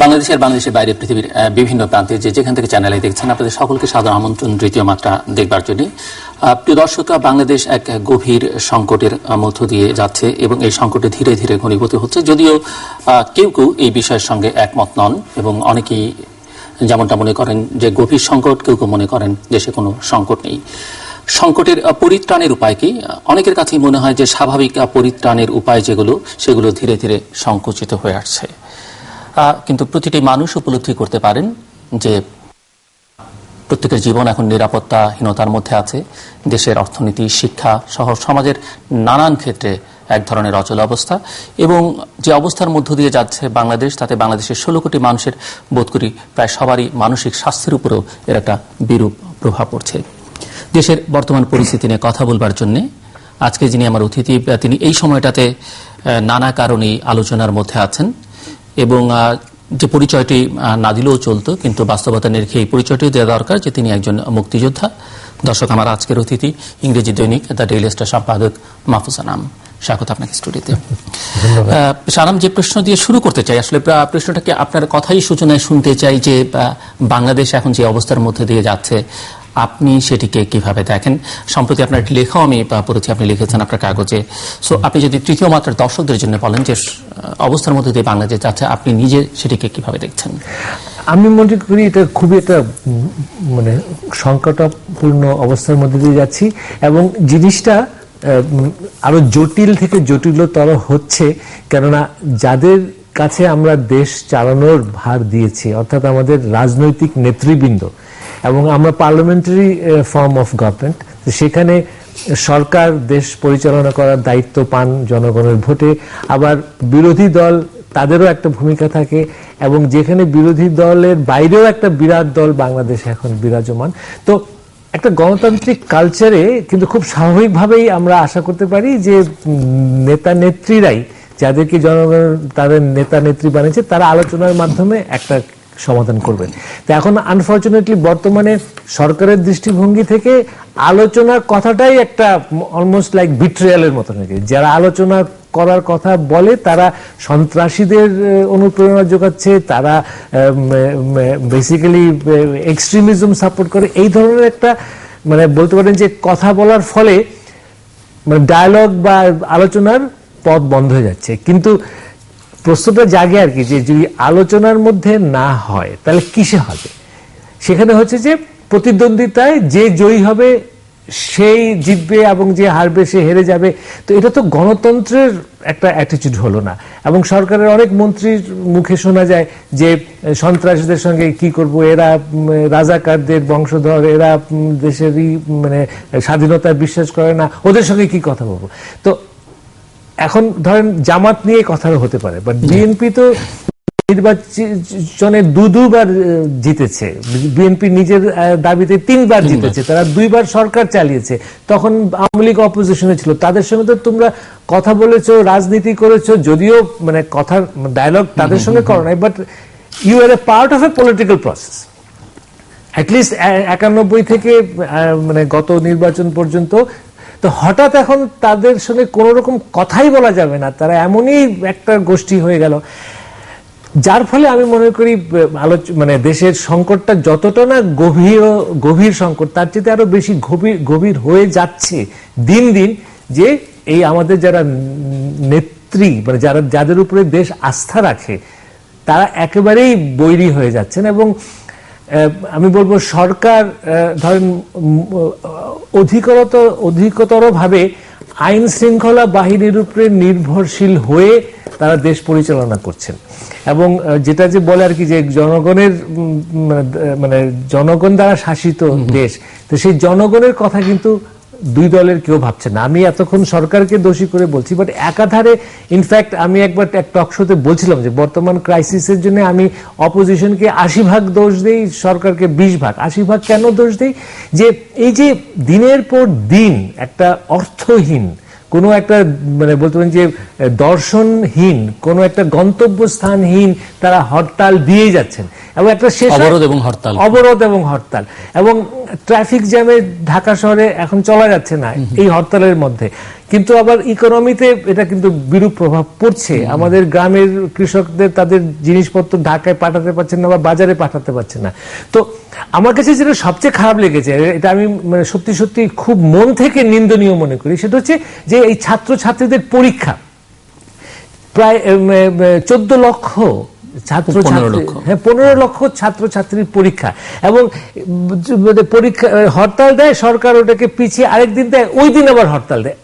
বাংলাদেশের বাইরে পৃথিবীর বিভিন্ন প্রান্তে যেখান থেকে চ্যানেলে দেখছেন আপনাদের সকলকে সাদর আমন্ত্রণ দ্বিতীয় মাত্রা দেখবার জন্য। প্রিয় দর্শকরা, বাংলাদেশ এক গভীর সংকটের মধ্য দিয়ে যাচ্ছে এবং এই সংকটে ধীরে ধীরে ঘনীভূত হচ্ছে, যদিও কেউ কেউ এই বিষয়ের সঙ্গে একমত নন এবং অনেকেই যেমনটা মনে করেন যে গভীর সংকট, কেউ কেউ মনে করেন দেশে কোনো সংকট নেই। সংকটের পরিত্রাণের উপায় কি? অনেকের কাছেই মনে হয় যে স্বাভাবিক পরিত্রাণের উপায় যেগুলো সেগুলো ধীরে ধীরে সংকুচিত হয়ে আসছে। কিন্তু প্রতিটি মানুষ উপলব্ধি করতে পারেন যে প্রত্যেকের জীবন এখন নিরাপত্তাহীনতার মধ্যে আছে। দেশের অর্থনীতি, শিক্ষা সহ সমাজের নানান ক্ষেত্রে এক ধরনের অচল অবস্থা, এবং যে অবস্থার মধ্য দিয়ে যাচ্ছে বাংলাদেশ, তাতে বাংলাদেশের 16 কোটি মানুষের বোধ করি প্রায় সবারই মানসিক স্বাস্থ্যের উপরেও এর একটা বিরূপ প্রভাব পড়ছে। দেশের বর্তমান পরিস্থিতি নিয়ে কথা বলবার জন্য আজকে যিনি আমার অতিথি, তিনি এই সময়টাতে নানা কারণেই আলোচনার মধ্যে আছেন এবং যে পরিচয়টি না দিলেও চলতো, কিন্তু বাস্তবতা নিরিখে এই পরিচয়টিও দেওয়া দরকার যে তিনি একজন মুক্তিযোদ্ধা। দর্শক, আমার আজকের অতিথি ইংরেজি দৈনিক দ্য ডেইলি স্টার সম্পাদক মাহফুজ আনাম। স্বাগত আপনাকে স্টুডিওতে। সানাম, যে প্রশ্ন দিয়ে শুরু করতে চাই, আসলে প্রশ্নটাকে আপনার কথাই সূচনায় শুনতে চাই যে বাংলাদেশ এখন যে অবস্থার মধ্যে দিয়ে যাচ্ছে, আপনি সেটিকে কিভাবে দেখেন? সম্প্রতি আপনার একটি লেখাও আমি পড়েছি, আপনি লিখেছেন আপনার কাগজে। সো আপনি যদি তৃতীয় মাত্রার দর্শকদের জন্য বলেন যে অবস্থার মধ্যে দিয়ে বাংলাদেশ যাচ্ছে, আপনি নিজে সেটিকে কিভাবে দেখছেন? আমি মনে করি এটা খুবই একটা সংকটপূর্ণ অবস্থার মধ্যে দিয়ে যাচ্ছি, এবং জিনিসটা আরো জটিল থেকে জটিলতর হচ্ছে, কেননা যাদের কাছে আমরা দেশ চালানোর ভার দিয়েছি, অর্থাৎ আমাদের রাজনৈতিক নেতৃবৃন্দ, এবং আমরা পার্লামেন্টারি ফর্ম অফ গভর্নমেন্ট, সেখানে সরকার দেশ পরিচালনা করার দায়িত্ব পান জনগণের ভোটে। আবার বিরোধী দল, তাদেরও একটা ভূমিকা থাকে, এবং যেখানে বিরোধী দলের বাইরেও একটা বিরাট দল বাংলাদেশে এখন বিরাজমান। তো একটা গণতান্ত্রিক কালচারে কিন্তু খুব স্বাভাবিকভাবেই আমরা আশা করতে পারি যে নেতা নেত্রীরাই, যাদেরকে জনগণ তাদের নেতা নেত্রী বানিয়েছে, তারা আলোচনার মাধ্যমে একটা সমাধান করবেন। তো এখন আনফরচুনেটলি বর্তমানে সরকারের দৃষ্টিভঙ্গি থেকে আলোচনার কথাটাই একটা অলমোস্ট লাইক বিট্রিয়ালের মতো নাকি। যারা আলোচনা করার কথা বলে তারা সন্ত্রাসীদের অনুপ্রেরণা যোগাচ্ছে, তারা বেসিক্যালি এক্সট্রিমিজম সাপোর্ট করে। এই ধরনের একটা বলতে পারেন যে কথা বলার ফলে ডায়ালগ বা আলোচনার পথ বন্ধ হয়ে যাচ্ছে। কিন্তু প্রশ্নটা জাগে আর কি, যে যদি আলোচনার মধ্যে না হয় তাহলে কিসে হবে? সেখানে হচ্ছে যে প্রতিদ্বন্দ্বিতায় যে জয়ী হবে সেই জিতবে এবং যে হারবে সে হেরে যাবে। তো এটা তো গণতন্ত্রের একটা অ্যাটিটিউড হলো না। এবং সরকারের অনেক মন্ত্রীর মুখে শোনা যায় যে সন্ত্রাসীদের সঙ্গে কি করব, এরা রাজাকারদের বংশধর, এরা দেশেরই স্বাধীনতায় বিশ্বাস করে না, ওদের সঙ্গে কি কথা বলবো? তো এখন ধরেন জামাত নিয়ে কথা হতে পারে, বাট বিএনপি তো নির্বাচনে দুবার জিতেছে, বিএনপি নিজের দাবিতে 3 বার জিতেছে, তারা 2 বার সরকার চালিয়েছে। তখন আওয়ামী লীগ অপোজিশনে ছিল, তাদের সঙ্গে তো তোমরা কথা বলেছো, রাজনীতি করেছো, যদিও কথার ডায়ালগ তাদের সঙ্গে করো নাই, but you are a part of a political process. At least 91 থেকে গত নির্বাচন পর্যন্ত। তো হঠাৎ এখন তাদের সঙ্গে কোন রকম কথাই বলা যাবে না, তারা এমনই একটা গোষ্ঠী হয়ে গেল, যার ফলে আমি মনে করি দেশের সংকটটা যতটা না গভীর সংকট, তার চেয়ে আরো বেশি গভীর হয়ে যাচ্ছে দিন দিন। যে এই আমাদের যারা নেত্রী, যাদের উপরে দেশ আস্থা রাখে, তারা একেবারেই বৈরী হয়ে যাচ্ছেন। এবং আমি বলবো সরকার ধরেন অধিকতর ভাবে আইন শৃঙ্খলা বাহিনীর উপরে নির্ভরশীল হয়ে তারা দেশ পরিচালনা করছেন। এবং যেটা যে বলে আর কি, যে জনগণের জনগণ দ্বারা শাসিত দেশ, তো সেই জনগণের কথা কিন্তু 2 দলের কেউ ভাবছে না। আমি এতক্ষণ সরকারকে দোষী করে বলছি, বাট একাধারে ইনফ্যাক্ট আমি একবার এক টক শোতে বলছিলাম যে বর্তমান ক্রাইসিসের জন্য আমি অপোজিশনকে 80% দোষ দেই, সরকারকে 20%। 80% কেন দোষ দেই? যে এই যে দিনের পর দিন একটা অর্থহীন, কোনো একটা বলতে পারেন যে দর্শনহীন, কোনো একটা গন্তব্যস্থানহীন তারা হরতাল দিয়ে যাচ্ছেন, এবং একটা শেষ অবরোধ এবং হরতাল এবং ট্রাফিক জ্যামে ঢাকা শহরে এখন চলা যাচ্ছে না এই হরতালের মধ্যে, কিন্তু আবার ইকোনমিতে এটা কিন্তু বিরূপ প্রভাব পড়ছে। আমাদের গ্রামের কৃষকদের তাদের জিনিসপত্র ঢাকায় পাঠাতে পারছেন না বা বাজারে পাঠাতে পারছেন না। তো আমার কাছে যেটা সবচেয়ে খারাপ লেগেছে, এটা আমি মানে সত্যি সত্যি খুব মন থেকে নিন্দনীয় মনে করি, সেটা হচ্ছে যে এই ছাত্রছাত্রীদের পরীক্ষা প্রায় 14 লক্ষ ছাত্রছাত্রী, 15 লক্ষ ছাত্রছাত্রীর পরীক্ষা, এবং পরীক্ষা হরতাল দেয় সরকার, ওটাকে পিছিয়ে আরেকদিন দেয়, ওই দিন আবার হরতাল দেয়।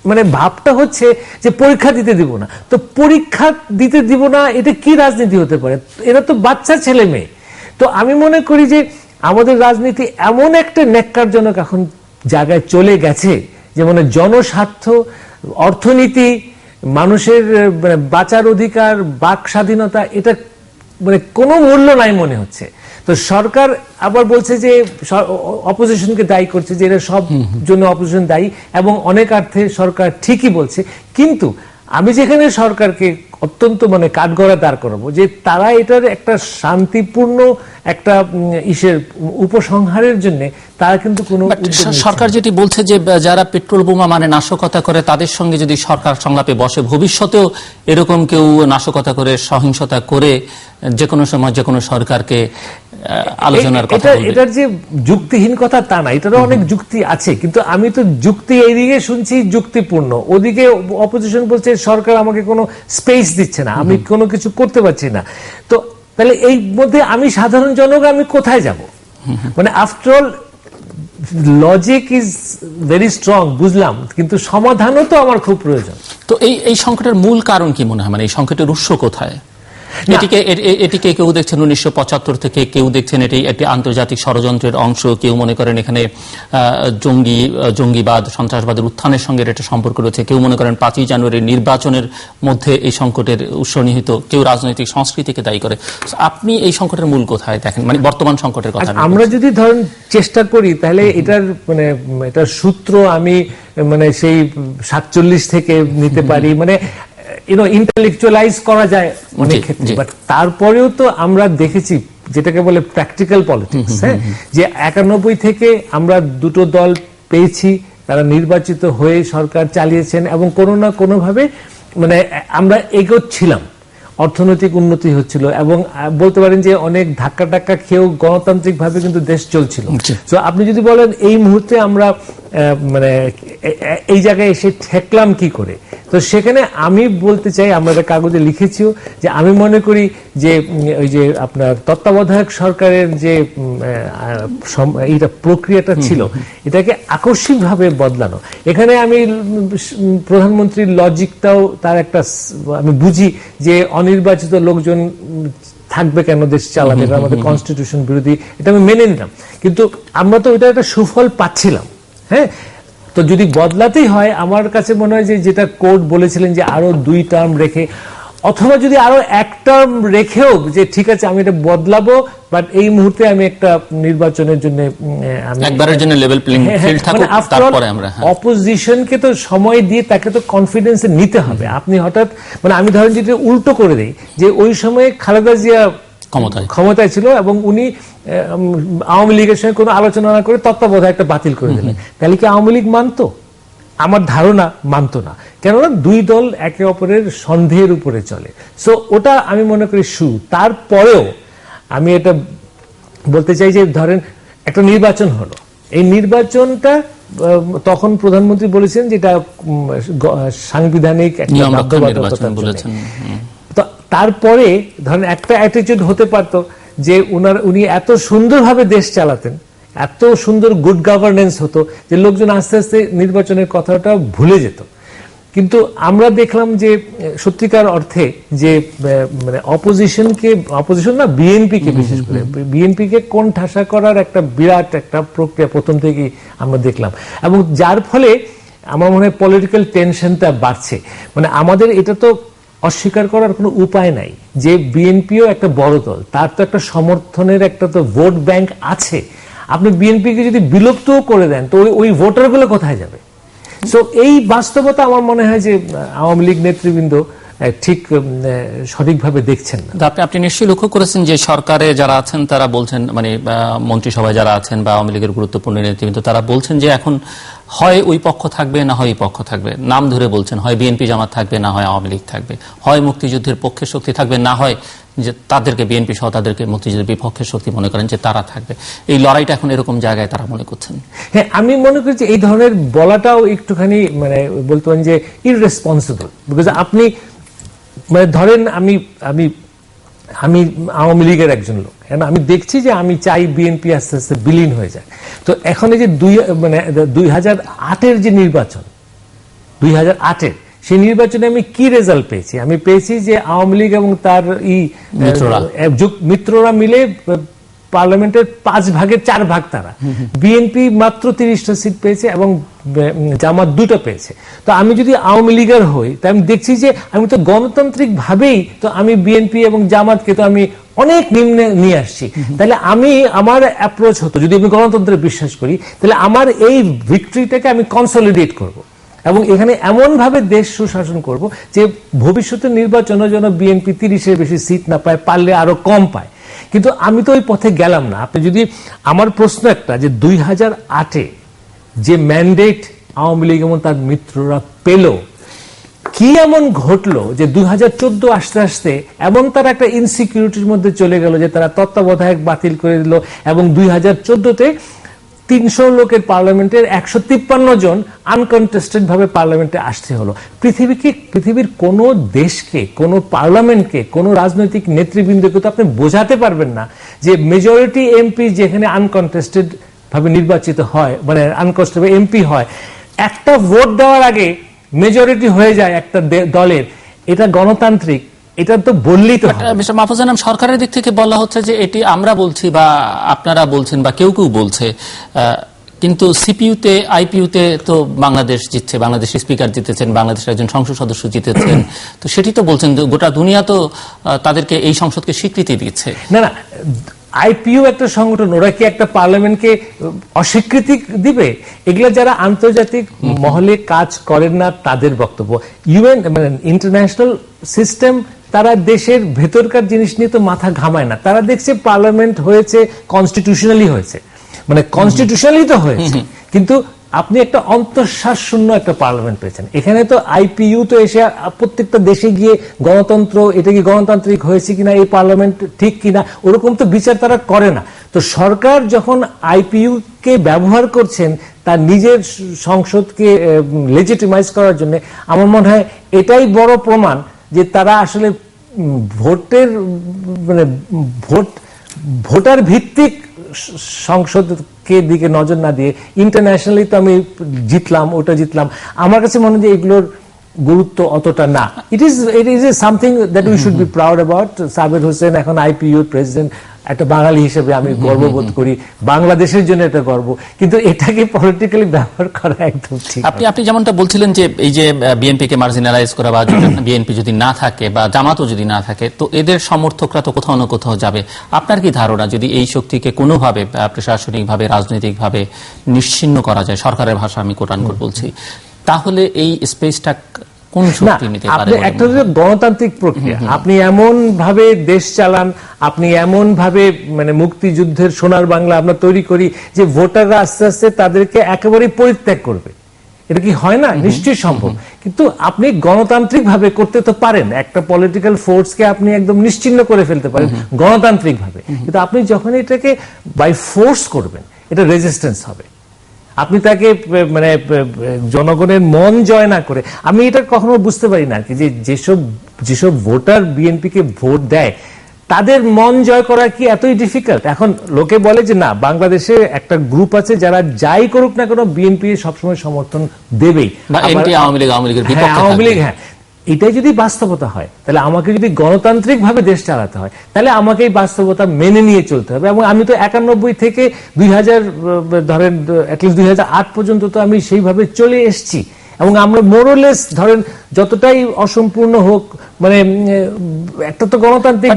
মানে ভাবটা হচ্ছে যে পরীক্ষা দিতে দিব না, তো পরীক্ষা দিতে দিব না, এটা কি রাজনীতি হতে পারে? এরা তো বাচ্চা ছেলে মেয়ে। তো আমি মনে করি যে আমাদের রাজনীতি এমন একটা ন্যাক্কারজনক এখন জায়গায় চলে গেছে যে মানে জনস্বার্থ, অর্থনীতি, মানুষের বাঁচার অধিকার, বাক স্বাধীনতা, এটা মানে কোনো মূল্য নাই মনে হচ্ছে। তো সরকার আবার বলছে যে অপোজিশনকে দায়ী করছে, যে এরা সব জন্য অপোজিশন দায়ী, এবং অনেক অর্থে সরকার ঠিকই বলছে। কিন্তু আমি যেখানে সরকারকে অত্যন্ত মানে কাঠগড়া দাঁড় করাবো যে তারা এটার একটা শান্তিপূর্ণ একটা উপসংহারের জন্য তারা কিন্তু কোনো সরকার যেটি বলছে যে যারা পেট্রোল বোমা মানে নাশকতা করে তাদের সঙ্গে যদি সরকার সংলাপে বসে, ভবিষ্যতেও এরকম কেউ নাশকতা করে সহিংসতা করে যে কোনো সময় যে কোনো সরকারকে আলোচনার কথা বলবে। এটার যে যুক্তিহীন কথা তা না, এটারও অনেক যুক্তি আছে, কিন্তু আমি তো যুক্তি এইদিকে শুনছি যুক্তিপূর্ণ, ওদিকে অপোজিশন বলছে সরকার আমাকে কোনো স্পেস দিচ্ছে না, আমি কোনো কিছু করতে পারছি না। তো তাহলে এই মধ্যে আমি সাধারণ জনগণ আমি কোথায় যাব? মানে after all logic is very strong, বুঝলাম, কিন্তু সমাধানও তো আমার খুব প্রয়োজন। তো এই সংকটের মূল কারণ কি মনে হয়, মানে এই সংকটের উৎস কোথায়? এটিকে কেউ দেখছেন 1975 থেকে, কেউ দেখছেন এটি একটি আন্তর্জাতিক ষড়যন্ত্রের অংশ, কেউ মনে করেন এখানে জঙ্গিবাদ, সন্ত্রাসবাদের উত্থানের সঙ্গে এটা সম্পর্ক রয়েছে, কেউ মনে করেন 5ই জানুয়ারির নির্বাচনের মধ্যে এই সংকটের উৎস নিহিত, কেউ রাজনৈতিক সংস্কৃতিকে দায়ী করে। আপনি এই সংকটের মূল কোথায় দেখেন, মানে বর্তমান সংকটের কথা? আমরা যদি ধরেন চেষ্টা করি তাহলে এটার মানে এটার সূত্র আমি মানে সেই 47 থেকে নিতে পারি, মানে ইন্টেলেকচুয়ালাইজ করা যায় অনেক ক্ষেত্রে, বাট তারপরেও তো আমরা দেখেছি যেটাকে বলে প্র্যাকটিক্যাল পলিটিক্স, হ্যাঁ, যে 91 থেকে আমরা দুটো দল পেয়েছি, তারা নির্বাচিত হয়ে সরকার চালিয়েছেন, এবং কোনো না কোনো ভাবে মানে আমরা এগোচ্ছিলাম, অর্থনৈতিক উন্নতি হচ্ছিল, এবং বলতে পারেন যে অনেক ধাক্কা টাক্কা খেয়েও গণতান্ত্রিক ভাবে কিন্তু দেশ চলছিল। তো আপনি যদি বলেন এই মুহূর্তে আমরা মানে এই জায়গায় এসে ঠেকলাম কি করে, তো সেখানে আমি বলতে চাই, আমরা কাগজে লিখেছিও, যে আমি মনে করি যে ওই যে আপনার তত্ত্বাবধায়ক সরকারের যে এইটা প্রক্রিয়াটা ছিল, এটাকে আকস্মিকভাবে বদলানো। এখানে আমি প্রধানমন্ত্রীর লজিকটাও তার একটা আমি বুঝি, যে অনির্বাচিত লোকজন থাকবে কেন দেশ চালাবে, এটা আমাদের কনস্টিটিউশন বিরোধী, এটা আমি মেনে নিলাম, কিন্তু আমরা তো এটা একটা সুফল পাচ্ছিলাম। হ্যাঁ, তো যদি বদলাতেই হয়, আমার কাছে মনে হয় যে যেটা কোর্ট বলেছিলেন যে আরো 2 টার্ম রেখে, অথবা যদি আরো 1 টার্ম রেখেও যে ঠিক আছে আমি এটা বদলাবো, বাট এই মুহূর্তে আমি একটা নির্বাচনের জন্য একবারের জন্য লেভেল প্লেইং ফিল্ড থাকুক, তারপরে আমরা অপোজিশনকে তো সময় দিয়ে তাকে তো কনফিডেন্সে নিতে হবে। আপনি হঠাৎ মানে আমি ধরেন যদি উল্টো করে দেই, যে ওই সময় খালেদা জিয়া ক্ষমতায় ছিল এবং উনি আওয়ামী লীগের সঙ্গে কোনো আলোচনা না করে তত্ত্বাবধায়ক একটা বাতিল করে দিলেন, তাহলে কি আওয়ামী লীগ মানতো? আমার ধারণা মানতো না, কেননা 2 দল একে অপরের সন্দেহের উপরে চলে। সো ওটা আমি মনে করি তারপরেও আমি এটা বলতে চাই যে ধরেন একটা নির্বাচন হলো, এই নির্বাচনটা তখন প্রধানমন্ত্রী বলেছেন যেটা সাংবিধানিক একটা বাধ্যবাধকতা বলেছেন। তারপরে ধরেন একটা অ্যাটিটিউড হতে পারতো যে উনি এত সুন্দরভাবে দেশ চালাতেন, এত সুন্দর গুড গভর্নেন্স হতো যে লোকজন আস্তে আস্তে নির্বাচনের কথাটা ভুলে যেত। কিন্তু আমরা দেখলাম যে সত্যিকার অর্থে যে মানে অপোজিশন না, বিএনপিকে বিশেষ করে বিএনপিকে কোন ঠাসা করার একটা বিরাট একটা প্রক্রিয়া প্রথম থেকেই আমরা দেখলাম, এবং যার ফলে আমার মনে হয় পলিটিক্যাল টেনশনটা বাড়ছে। মানে আমাদের এটা তো অস্বীকার করার কোনো উপায় নাই যে বিএনপিও একটা বড় দল, তার তো একটা সমর্থনের একটা তো ভোট ব্যাংক আছে। আপনি বিএনপিকে যদি বিলুপ্তও করে দেন, তো ওই ভোটারগুলো কোথায় যাবে? সো এই বাস্তবতা আমার মনে হয় যে আওয়ামী লীগ নেতৃবৃন্দ ঠিক সঠিকভাবে দেখছেন না। আপনি নিশ্চয়ই লক্ষ্য করেছেন যে সরকারে যারা আছেন তারা বলছেন, মানে মন্ত্রিসভায় যারা আছেন বা আওয়ামী লীগের গুরুত্বপূর্ণ নেতৃবৃন্দ তারা বলছেন যে এখন হয় ওই পক্ষ থাকবে না হয় এই পক্ষ থাকবে। নাম ধরে বলছেন হয় বিএনপি জামাত থাকবে না হয় আওয়ামী লীগ থাকবে, হয় মুক্তিযুদ্ধের পক্ষের শক্তি থাকবে না হয় যে তাদেরকে বিএনপি সহ তাদেরকে মুক্তিযুদ্ধের বিপক্ষের শক্তি মনে করেন যে তারা থাকবে। এই লড়াইটা এখন এরকম জায়গায় তারা মনে করছেন। হ্যাঁ, আমি মনে করি যে এই ধরনের বলাটাও একটুখানি মানে বলতে পারেন যে ইররেসপন্সিবল। বিকজ আপনি মানে ধরেন আমি আমি আমি আওয়ামী লীগের একজন লোক, হ্যাঁ, আমি দেখছি যে আমি চাই বিএনপি আস্তে আস্তে বিলীন হয়ে যায়। তো এখন এই যে 2008-এর যে নির্বাচন, 2008-এর সেই নির্বাচনে আমি কি রেজাল্ট পেয়েছি? আমি পেয়েছি যে আওয়ামী লীগ এবং তার মিত্ররা মিলে পার্লামেন্টের 5 ভাগের 4 ভাগ তারা, বিএনপি মাত্র 30টা সিট পেয়েছে এবং জামাত 2টা পেয়েছে। তো আমি যদি আওয়ামী লীগের হই তাই আমি দেখছি যে আমি তো গণতান্ত্রিক ভাবেই তো আমি বিএনপি এবং জামাতকে তো আমি অনেক নিম্নে নিয়ে আসছি। তাহলে আমার অ্যাপ্রোচ হতো, যদি আমি গণতন্ত্রে বিশ্বাস করি তাহলে আমার এই ভিক্টরিটাকে আমি কনসলিডেট করব এবং এখানে এমন ভাবে দেশ সুশাসন করব যে ভবিষ্যতের নির্বাচনে যেন বিএনপি 30-এর বেশি সিট না পায়, পারলে আরো কম পায়। কিন্তু আমি তো ওই পথে গেলাম না। আপনি যদি, আমার প্রশ্ন একটা যে 2008-এ যে ম্যান্ডেট আওয়ামী লীগ এবং তার মিত্ররা পেল, কি এমন ঘটলো যে 2014 আসতে আসতে এমন তারা একটা ইনসিকিউরিটির মধ্যে চলে গেল যে তারা তত্ত্বাবধায়ক বাতিল করে দিল এবং 2014-তে 300 লোকের পার্লামেন্টের 153 জন আনকনটেস্টেড ভাবে পার্লামেন্টে আসতে হলো। পৃথিবীর কোন দেশকে, কোন পার্লামেন্টকে, কোন রাজনৈতিক নেতৃবৃন্দকে তো আপনি বোঝাতে পারবেন না যে মেজরিটি এমপি যেখানে আনকনটেস্টেড ভাবে নির্বাচিত হয়, মানে আনকনটেস্টেড এমপি হয়, একটা ভোট দেওয়ার আগে মেজরিটি হয়ে যায় একটা দলের, এটা গণতান্ত্রিক? এটা তো বললেই তো। মিস্টার মাহফুজ আনাম, সরকারের দিক থেকে বলা হচ্ছে যে এটি আমরা বলছি বা আপনারা বলছেন বা কেউ কেউ বলছে, কিন্তু সিপিইউতে আইপিইউতে তো বাংলাদেশ জিতছে, বাংলাদেশ স্পিকার জিতেছেন, বাংলাদেশের একজন সংসদ সদস্য জিতেছেন, তো সেটি তো বলছেন গোটা দুনিয়া তো তাদেরকে এই সংসদকে স্বীকৃতি দিচ্ছে। না না, আইপিইউ একটা সংগঠন, ওরা কি একটা পার্লামেন্টকে অস্বীকৃতি দিবে? এগুলো যারা আন্তর্জাতিক মহলে কাজ করেন না তাদের বক্তব্য। ইউএন মানে ইন্টারন্যাশনাল সিস্টেম, তারা দেশের ভেতরকার জিনিস নিয়ে তো মাথা ঘামায় না। তারা দেখছে পার্লামেন্ট হয়েছে কনস্টিটিউশনালি হয়েছে, মানে কনস্টিটিউশনালি তো হয়েছে, কিন্তু আপনি একটা অন্তঃশ্বাস শূন্য একটা পার্লামেন্ট পেয়েছেন। এখানে তো আইপিইউ তো এসে প্রত্যেকটা দেশে গিয়ে গণতন্ত্র, এটা কি গণতান্ত্রিক হয়েছে কিনা, এই পার্লামেন্ট ঠিক কিনা, ওরকম তো বিচার তারা করে না। তো সরকার যখন আইপিইউ কে ব্যবহার করছেন তার নিজের সংসদকে লেজিটিমাইজ করার জন্য, আমার মনে হয় এটাই বড় প্রমাণ যে তারা আসলে ভোটের মানে ভোটার ভিত্তিক সংসদকে দিকে নজর না দিয়ে ইন্টারন্যাশনালি তো আমি জিতলাম, ওটা জিতলাম, আমার কাছে মনে হয় যে এগুলোর গুরুত্ব অতটা না। It is something that we should be proud about. Saber Hossain এখন আইপিইউ প্রেসিডেন্ট, একটা বাঙালি হিসেবে আমি গর্ববোধ করি, বাংলাদেশের জন্য এটা গর্ব, কিন্তু এটাকে পলিটিক্যালি ব্যবহার করা একদম ঠিক। আপনি যেমনটা বলছিলেন যে এই যে বিএনপিকে মার্জিনালাইজ করা বা বিএনপি যদি না থাকে বা জামাতও যদি না থাকে, তো এদের সমর্থকরা তো কোথাও না কোথাও যাবে। আপনার কি ধারণা যদি এই শক্তিকে কোনোভাবে প্রশাসনিকভাবে রাজনৈতিকভাবে নিশ্চিহ্ন করা যায়, সরকারের ভাষা আমি কোটানকোট বলছি, তাহলে এই স্পেসটা কোন শক্তি নিতে পারে? একটা গণতান্ত্রিক প্রক্রিয়া, আপনি এমন ভাবে দেশ চালান, আপনি এমন ভাবে মানে মুক্তিযুদ্ধের সোনার বাংলা আমরা তৈরি করি যে ভোটাররা আস্তে আস্তে তাদেরকে একেবারেই পরিত্যাগ করবে। এটা কি হয় না? নিশ্চয়ই সম্ভব। কিন্তু আপনি গণতান্ত্রিক ভাবে করতে তো পারেন, একটা পলিটিক্যাল ফোর্সকে আপনি একদম নিশ্চিহ্ন করে ফেলতে পারেন গণতান্ত্রিক ভাবে। কিন্তু আপনি যখন এটাকে বাই ফোর্স করবেন, এটা রেজিস্ট্যান্স হবে। আপনি তাকে মানে জনগণের মন জয় না করে, আমি এটা কখনো বুঝতে পারি না কি যে যেসব ভোটার বিএনপি কে ভোট দেয় তাদের মন জয় করা কি এতই ডিফিকাল্ট? এখন লোকে বলে যে না, বাংলাদেশে একটা গ্রুপ আছে যারা যাই করুক না কেন বিএনপি সবসময় সমর্থন দেবেই, আওয়ামী লীগ, হ্যাঁ, এটাই যদি বাস্তবতা হয় তাহলে আমাকে যদি গণতান্ত্রিক ভাবে দেশ চালাতে হয় তাহলে আমাকে এই বাস্তবতা মেনে নিয়ে চলতে হবে। এবং আমি তো 91 থেকে 2000 ধরেন অ্যাটলিস্ট 2008 পর্যন্ত তো আমি সেইভাবে চলে এসেছি এবং আমরা মোরলেস ধরেন যতটাই অসম্পূর্ণ হোক মানে একটা তো গণতান্ত্রিক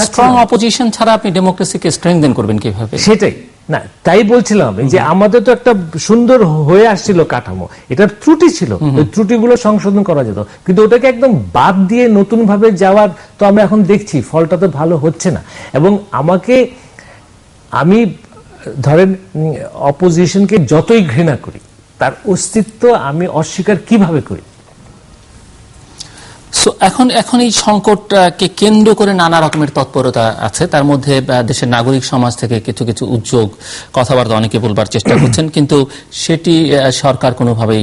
স্ট্রং অপোজিশন ছাড়া আপনি ডেমোক্রেসিকে স্ট্রেংথেন করবেন কিভাবে? সেটাই না, তাই বলছিলাম যে আমাদের তো একটা সুন্দর হয়ে আসছিল কাঠামো, এটা ত্রুটি ছিল, ওই ত্রুটিগুলো সংশোধন করা যেত, কিন্তু ওটাকে একদম বাদ দিয়ে নতুন ভাবে যাওয়ার তো আমরা এখন দেখছি ফলটা তো ভালো হচ্ছে না। এবং আমি ধরেন অপোজিশনকে যতই ঘৃণা করি, তার অস্তিত্ব আমি অস্বীকার কিভাবে করি? সো এখন এই সংকটকে কেন্দ্র করে নানা রকমের তৎপরতা আছে, তার মধ্যে দেশের নাগরিক সমাজ থেকে কিছু কিছু উদ্যোগ, কথাবার্তা অনেকে বলবার চেষ্টা করছেন, কিন্তু সেটি সরকার কোনোভাবেই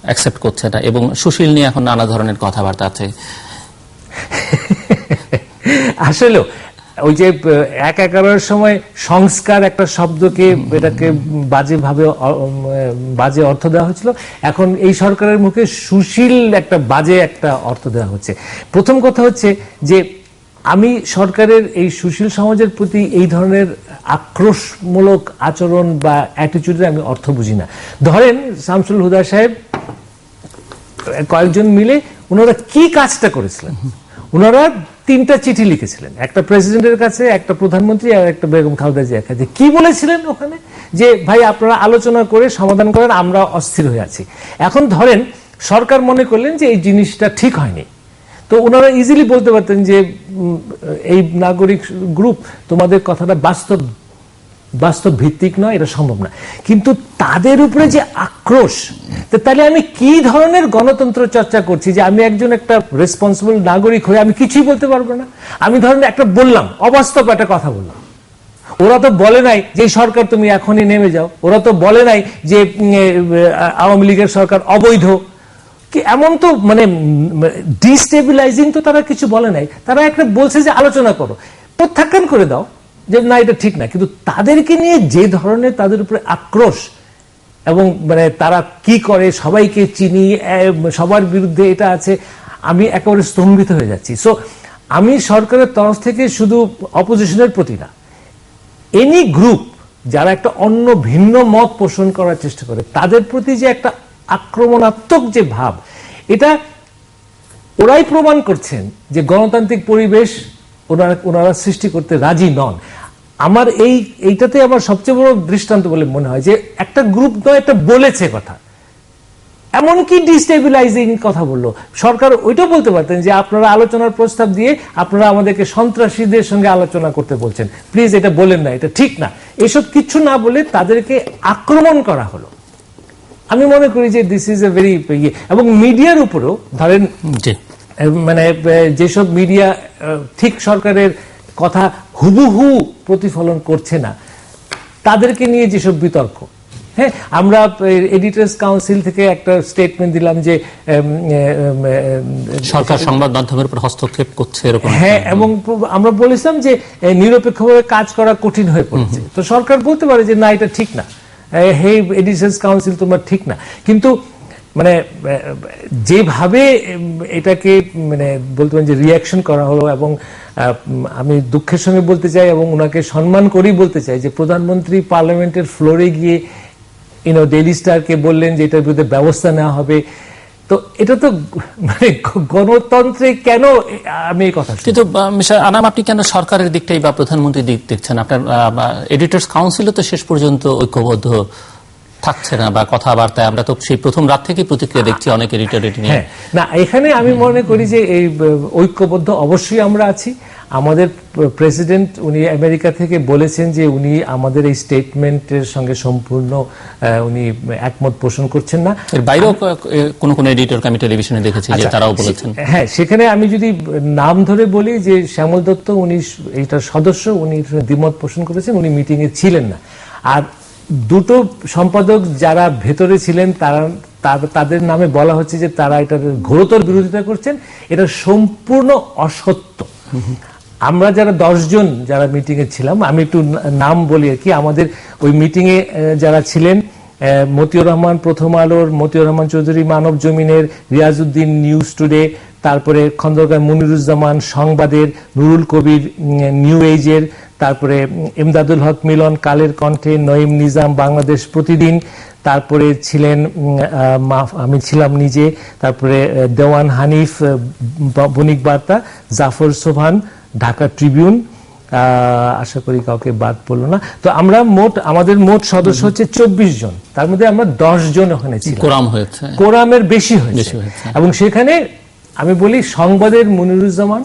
অ্যাকসেপ্ট করছে না, এবং সুশীল নিয়ে এখন নানা ধরনের কথাবার্তা আছে। আসলে ওই যে ১-১১ সময় সংস্কার একটা শব্দকে এটাকে বাজে অর্থ দেওয়া হয়েছিল, এখন এই সরকারের মুখে সুশীল একটা বাজে একটা অর্থ দেওয়া হচ্ছে। প্রথম কথা হচ্ছে যে আমি সরকারের এই সুশীল সমাজের প্রতি এই ধরনের আক্রোশমূলক আচরণ বা অ্যাটিটিউডের আমি অর্থ বুঝি না। ধরেন শামসুল হুদা সাহেব কয়েকজন মিলে ওনারা কি কাজটা করেছিলেন, ওনারা 3টা চিঠি লিখেছিলেন, একটা প্রেসিডেন্টের কাছে, একটা প্রধানমন্ত্রী আর একটা বেগম খালেদা জিয়ার কাছে। কি বলেছিলেন ওখানে? যে ভাই আপনারা আলোচনা করে সমাধান করেন, আমরা অস্থির হয়ে আছি। এখন ধরেন সরকার মনে করলেন যে এই জিনিসটা ঠিক হয়নি, তো ওনারা ইজিলি বলতে পারতেন যে এই নাগরিক গ্রুপ তোমাদের কথাটা বাস্তব ভিত্তিক নয়, এটা সম্ভব না। কিন্তু তাদের উপরে যে আক্রোশ, তাহলে আমি কি ধরনের গণতন্ত্র চর্চা করছি যে আমি একজন একটা রেসপন্সিবল নাগরিক হয়ে আমি কিছুই বলতে পারবো না? আমি ধরেন একটা বললাম, অবাস্তব একটা কথা বললাম, ওরা তো বলে নাই যে সরকার তুমি এখনই নেমে যাও, ওরা তো বলে নাই যে আওয়ামী লীগের সরকার অবৈধ, কি এমন তো মানে ডিস্টেবিলাইজিং তো তারা কিছু বলে নাই। তারা একটা বলছে যে আলোচনা করো, প্রত্যাখ্যান করে দাও যে না এটা ঠিক না। কিন্তু তাদেরকে নিয়ে যে ধরনের তাদের উপরে আক্রোশ, এবং মানে তারা কি করে, সবাইকে চিনি, সবার বিরুদ্ধে এটা আছে, আমি একেবারে স্তম্ভিত হয়ে যাচ্ছি। সো আমি সরকারের তরফ থেকে শুধু অপোজিশনের প্রতি না, এনি গ্রুপ যারা একটা অন্য ভিন্ন মত পোষণ করার চেষ্টা করে, তাদের প্রতি যে একটা আক্রমণাত্মক যে ভাব, এটা ওরাই প্রমাণ করছেন যে গণতান্ত্রিক পরিবেশ ওনারা সৃষ্টি করতে রাজি নন। আমার এইটাতে আমার সবচেয়ে বড় দৃষ্টান্ত বলে মনে হয় যে একটা গ্রুপ নয়, একটা বলেছে কথা, এমনকি ডিস্টেবিলাইজিং কথা বললো। সরকার ওইটা বলতে পারতেন যে আপনারা আলোচনার প্রস্তাব দিয়ে আপনারা আমাদেরকে সন্ত্রাসীদের সঙ্গে আলোচনা করতে বলছেন, প্লিজ এটা বলেন না, এটা ঠিক না। এসব কিছু না বলে তাদেরকে আক্রমণ করা হলো। আমি মনে করি যে দিস ইজ এ ভেরি, এবং মিডিয়ার উপরেও ধরেন মানে যেসব মিডিয়া ঠিক সরকারের কথা হুবহু প্রতিফলন করছে না, তাদেরকে নিয়ে যেসব বিতর্ক, হ্যাঁ, আমরা এডিটর্স কাউন্সিল থেকে একটা স্টেটমেন্ট দিলাম যে সরকার সংবাদ মাধ্যমের উপর হস্তক্ষেপ করছে এরকম, হ্যাঁ, এবং আমরা বলেছিলাম যে নিরপেক্ষভাবে কাজ করা কঠিন হয়ে পড়ছে। তো সরকার বলতে পারে যে না এটা ঠিক না, হে এডিটর্স কাউন্সিল তোমার ঠিক না। কিন্তু মানে যেভাবে এটাকে মানে বলতে পারেন যে রিয়াকশন করা হলো, এবং আমি দুঃখের সঙ্গে বলতে চাই এবং ওনাকে সম্মান করেই বলতে চাই যে প্রধানমন্ত্রী পার্লামেন্টের ফ্লোরে গিয়ে ডেইলি স্টারকে বললেন যে এটার বিরুদ্ধে ব্যবস্থা নেওয়া হবে। তো এটা তো মানে গণতন্ত্রে কেন, আমি এই কথা, কিন্তু মিস্টার আনাম, আপনি কেন সরকারের দিকটাই বা প্রধানমন্ত্রীর দিক দেখছেন? আপনার এডিটর্স কাউন্সিলও তো শেষ পর্যন্ত ঐক্যবদ্ধ থাকছে না, বা কথাবার্তায় আমরা তো সেই প্রথম রাত থেকেই প্রতিক্রিয়া দেখছি অনেক এডিটর নিয়ে। না, এখানে আমি মনে করি যে এই ঐক্যবদ্ধ অবশ্যই আমরা আছি। আমাদের প্রেসিডেন্ট উনি আমেরিকা থেকে বলেছেন যে উনি আমাদের এই স্টেটমেন্টের সঙ্গে সম্পূর্ণ উনি একমত পোষণ করছেন না। এর বাইরেও কোন এডিটরকে আমি টেলিভিশনে দেখেছি যে তারাও বলেছেন। হ্যাঁ, সেখানে আমি যদি নাম ধরে বলি যে শ্যামল দত্ত, উনি এইটার সদস্য, উনি দ্বিমত পোষণ করেছেন, উনি মিটিং এ ছিলেন না। আর দুটো সম্পাদক যারা ভেতরে ছিলেন তাদের নামে বলা হচ্ছে যে তারা এটার ঘোরতর বিরোধিতা করছেন। এটা সম্পূর্ণ অসত্য। আমরা যারা 10 জন যারা মিটিং এ ছিলাম, আমি একটু নাম বলি আর কি। আমাদের ওই মিটিং এ যারা ছিলেন, মতিউর রহমান প্রথম আলোর, মতিউর রহমান চৌধুরী মানব জমিনের, রিয়াজউদ্দিন নিউজ টুডে, তারপরে খন্দকার মনিরুজ্জামান সংবাদের, নুরুল কবির নিউ এজের, তারপরে ইমদাদুল হক মিলন কালের কণ্ঠে, নঈম নিজাম বাংলাদেশ প্রতিদিন, তারপরে ছিলেন আমি ছিলাম নিজে, তারপরে দেওয়ান হানিফ বণিক বার্তা, জাফর সোভান ঢাকা ট্রিবিউন, আশা করি কাউকে বাদ পড়লো না। তো আমরা আমাদের মোট সদস্য হচ্ছে 24 জন, তার মধ্যে আমরা 10 জন ওখানে ছিলাম। কোরাম হয়েছে, কোরামের বেশি হয়েছে। এবং সেখানে আমি বলি সংবাদের মনিরুজ্জামান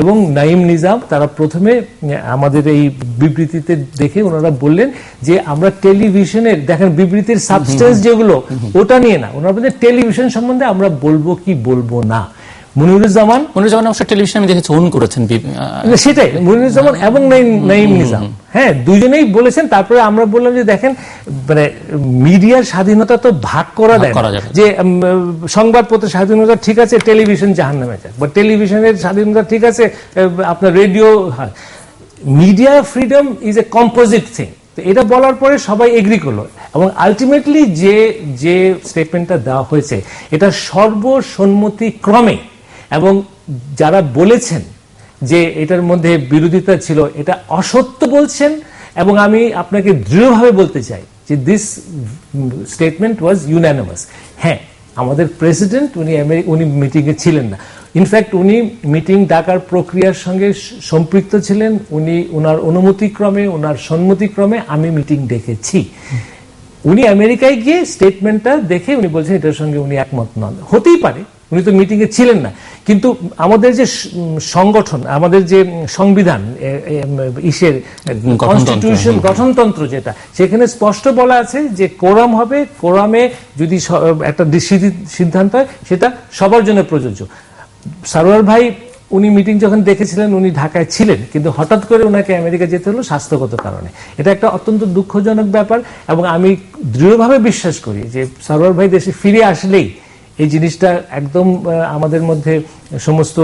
এবং নাঈম নিজাম তারা প্রথমে আমাদের এই বিবৃতিতে দেখে ওনারা বললেন যে আমরা টেলিভিশনের, দেখেন বিবৃতির সাবস্টেন্স যেগুলো ওটা নিয়ে না, ওনারা বলছেন টেলিভিশন সম্বন্ধে আমরা বলবো কি বলবো না। মনিরুজ্জামান অবশ্য টেলিভিশন আমি দেখেছি অন করেছেন, সেটাই মনিরুজ্জামান এবং নাঈম নিজাম, হ্যাঁ দুজনেই বলেছেন। তারপরে আমরা বললাম যে দেখেন মানে মিডিয়ার স্বাধীনতা তো ভাগ করা দেয় যে সংবাদপত্র স্বাধীনতা ঠিক আছে, টেলিভিশন জাহান্নামে যাক, বা টেলিভিশনের স্বাধীনতা ঠিক আছে, আপনার radio. Media freedom is a composite thing. এটা বলার পরে সবাই এগ্রি করলো এবং আলটিমেটলি যে স্টেটমেন্টটা দেওয়া হয়েছে এটা সর্বসম্মতিক্রমে, এবং যারা বলেছেন যে এটার মধ্যে বিরোধিতা ছিল এটা অসত্য বলছেন। এবং আমি আপনাকে দৃঢ়ভাবে বলতে চাই যে দিস স্টেটমেন্ট ওয়াজ ইউনানিমাস। হ্যাঁ, আমাদের প্রেসিডেন্ট উনি মিটিংয়ে ছিলেন না, ইনফ্যাক্ট উনি মিটিং ডাকার প্রক্রিয়ার সঙ্গে সম্পৃক্ত ছিলেন। ওনার অনুমতিক্রমে, ওনার সম্মতিক্রমে আমি মিটিং ডেকেছি। উনি আমেরিকায় গিয়ে স্টেটমেন্টটা দেখে উনি বলছেন এটার সঙ্গে উনি একমত নন। হতেই পারে, উনি তো মিটিংয়ে ছিলেন না, কিন্তু আমাদের যে সংগঠন, আমাদের যে সংবিধান, কনস্টিটিউশন, গঠনতন্ত্র যেটা, সেখানে স্পষ্ট বলা আছে যে কোরাম হবে, কোরামে যদি একটা সিদ্ধান্ত হয় সেটা সবার জন্য প্রযোজ্য। সারোয়ার ভাই উনি মিটিং যখন দেখেছিলেন উনি ঢাকায় ছিলেন, কিন্তু হঠাৎ করে ওনাকে আমেরিকা যেতে হলো স্বাস্থ্যগত কারণে। এটা একটা অত্যন্ত দুঃখজনক ব্যাপার এবং আমি দৃঢ়ভাবে বিশ্বাস করি যে সারোয়ার ভাই দেশে ফিরে আসলেই এই জিনিসটা একদম আমাদের মধ্যে সমস্ত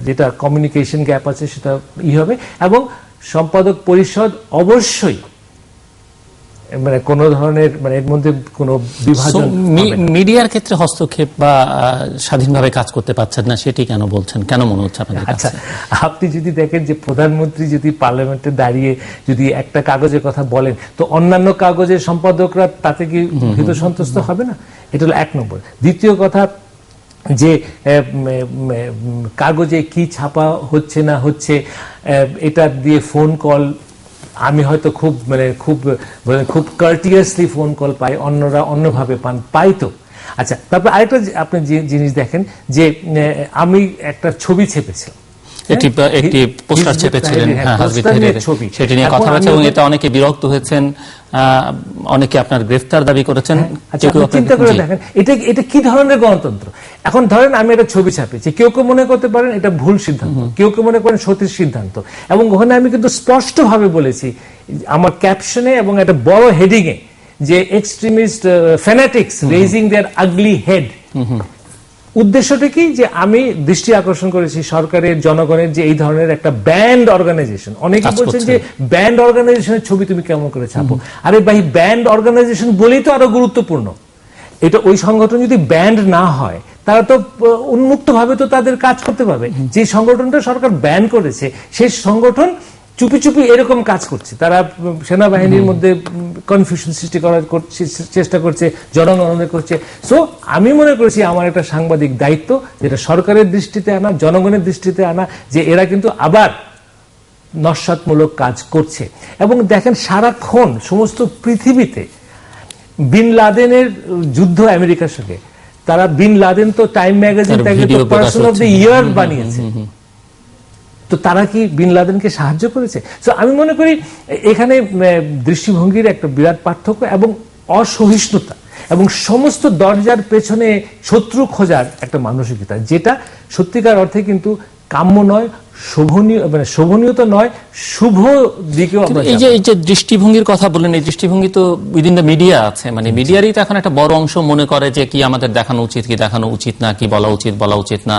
যেটা কমিউনিকেশন গ্যাপ আছে সেটা হবে, এবং সম্পাদক পরিষদ অবশ্যই মানে কোন ধরনের এর মধ্যে কোন বিভাজন। মিডিয়ার ক্ষেত্রে হস্তক্ষেপ বা স্বাধীনভাবে কাজ করতে পারছেন না, সেটি কেন বলছেন, কেন মনে হচ্ছে আপনাদের? আচ্ছা, আপনি যদি দেখেন যে প্রধানমন্ত্রী যদি পার্লামেন্টে দাঁড়িয়ে যদি একটা কাগজের কথা বলেন, তো অন্যান্য কাগজের সম্পাদকরা তাতে কি ভীত সন্তুষ্ট হবে না? এটা হলো এক নম্বর। দ্বিতীয় কথা, যে কাগজে কি ছাপা হচ্ছে না হচ্ছে, এটা দিয়ে ফোন কল আমি হয়তো খুব কার্টিয়াসলি ফোন কল পাই, অন্যরা অন্যভাবে পাই তো। আচ্ছা, তারপর আরেকটা আপনি যে জিনিস দেখেন যে আমি একটা ছবি ছেপেছিলাম, একটি পোস্টার ছেপেছিলেন ছবি, সেটি নিয়ে কথা হয়েছে এবং এটা অনেকে বিরক্ত হয়েছেন, অনেকে আপনার গ্রেফতার দাবি করেছেন। চিন্তা করে দেখেন এটা কি ধরনের গণতন্ত্র। এখন ধরেন আমি একটা ছবি ছাপিয়েছি, কেউ কেউ মনে করতে পারেন এটা ভুল সিদ্ধান্ত, কেউ কেউ মনে করেন সঠিক সিদ্ধান্ত, এবং ওখানে আমি কিন্তু স্পষ্টভাবে বলেছি আমার ক্যাপশনে এবং একটা বড় হেডিং এ যে এক্সট্রিমিস্ট ফ্যানাটিক্স রেজিং দেয়ার আগলি হেড। উদ্দেশ্যটা কি, যে আমি দৃষ্টি আকর্ষণ করেছি সরকারের, জনগণের, যে এই ধরনের একটা ব্যান্ড অর্গানাইজেশন। অনেকে বলছেন যে ব্যান্ড অর্গানাইজেশনের ছবি তুমি কেমন করে ছাপো। আরে ভাই, ব্যান্ড অর্গানাইজেশন বলেই তো আরো গুরুত্বপূর্ণ। এটা ওই সংগঠন যদি ব্যান্ড না হয় তারা তো উন্মুক্ত ভাবে তো তাদের কাজ করতে পারবে। যে সংগঠনটা সরকার ব্যান করেছে সেই সংগঠন চুপি চুপি এরকম কাজ করছে, তারা সেনাবাহিনীর মধ্যে কনফিউশন সৃষ্টি করার চেষ্টা করছে, জনগণনা করছে। সো আমি মনে করেছি আমার একটা সাংবাদিক দায়িত্ব যেটা সরকারের দৃষ্টিতে আনা, জনগণের দৃষ্টিতে আনা, যে এরা কিন্তু আবার নস্যাৎমূলক কাজ করছে। এবং দেখেন সারাক্ষণ সমস্ত পৃথিবীতে বিন লাদেনের যুদ্ধ আমেরিকার সঙ্গে, তারা বিন লাদেন তো টাইম ম্যাগাজিন তাকে পারসন অফ দ্য ইয়ার বানিয়েছে, তো তারা কি বিন লাদেনকে সাহায্য করেছে? তো আমি মনে করি এখানে দৃষ্টিভঙ্গির একটা বিরাট পার্থক্য এবং অসহিষ্ণুতা এবং সমস্ত দরজার পেছনে শত্রু খোঁজার একটা মানসিকতা, যেটা সত্যিকার অর্থে কিন্তু কাম্য নয়, শোভনীয়, মানে শোভনীয় তো নয়, শুভ দিকেও। এই যে দৃষ্টিভঙ্গির কথা বললেন, এই দৃষ্টিভঙ্গি তো উইদিন দ্য মিডিয়া আছে, মানে মিডিয়ারই তো এখন একটা বড় অংশ মনে করে যে কি আমাদের দেখানো উচিত, কি দেখানো উচিত না, কি বলা উচিত, বলা উচিত না,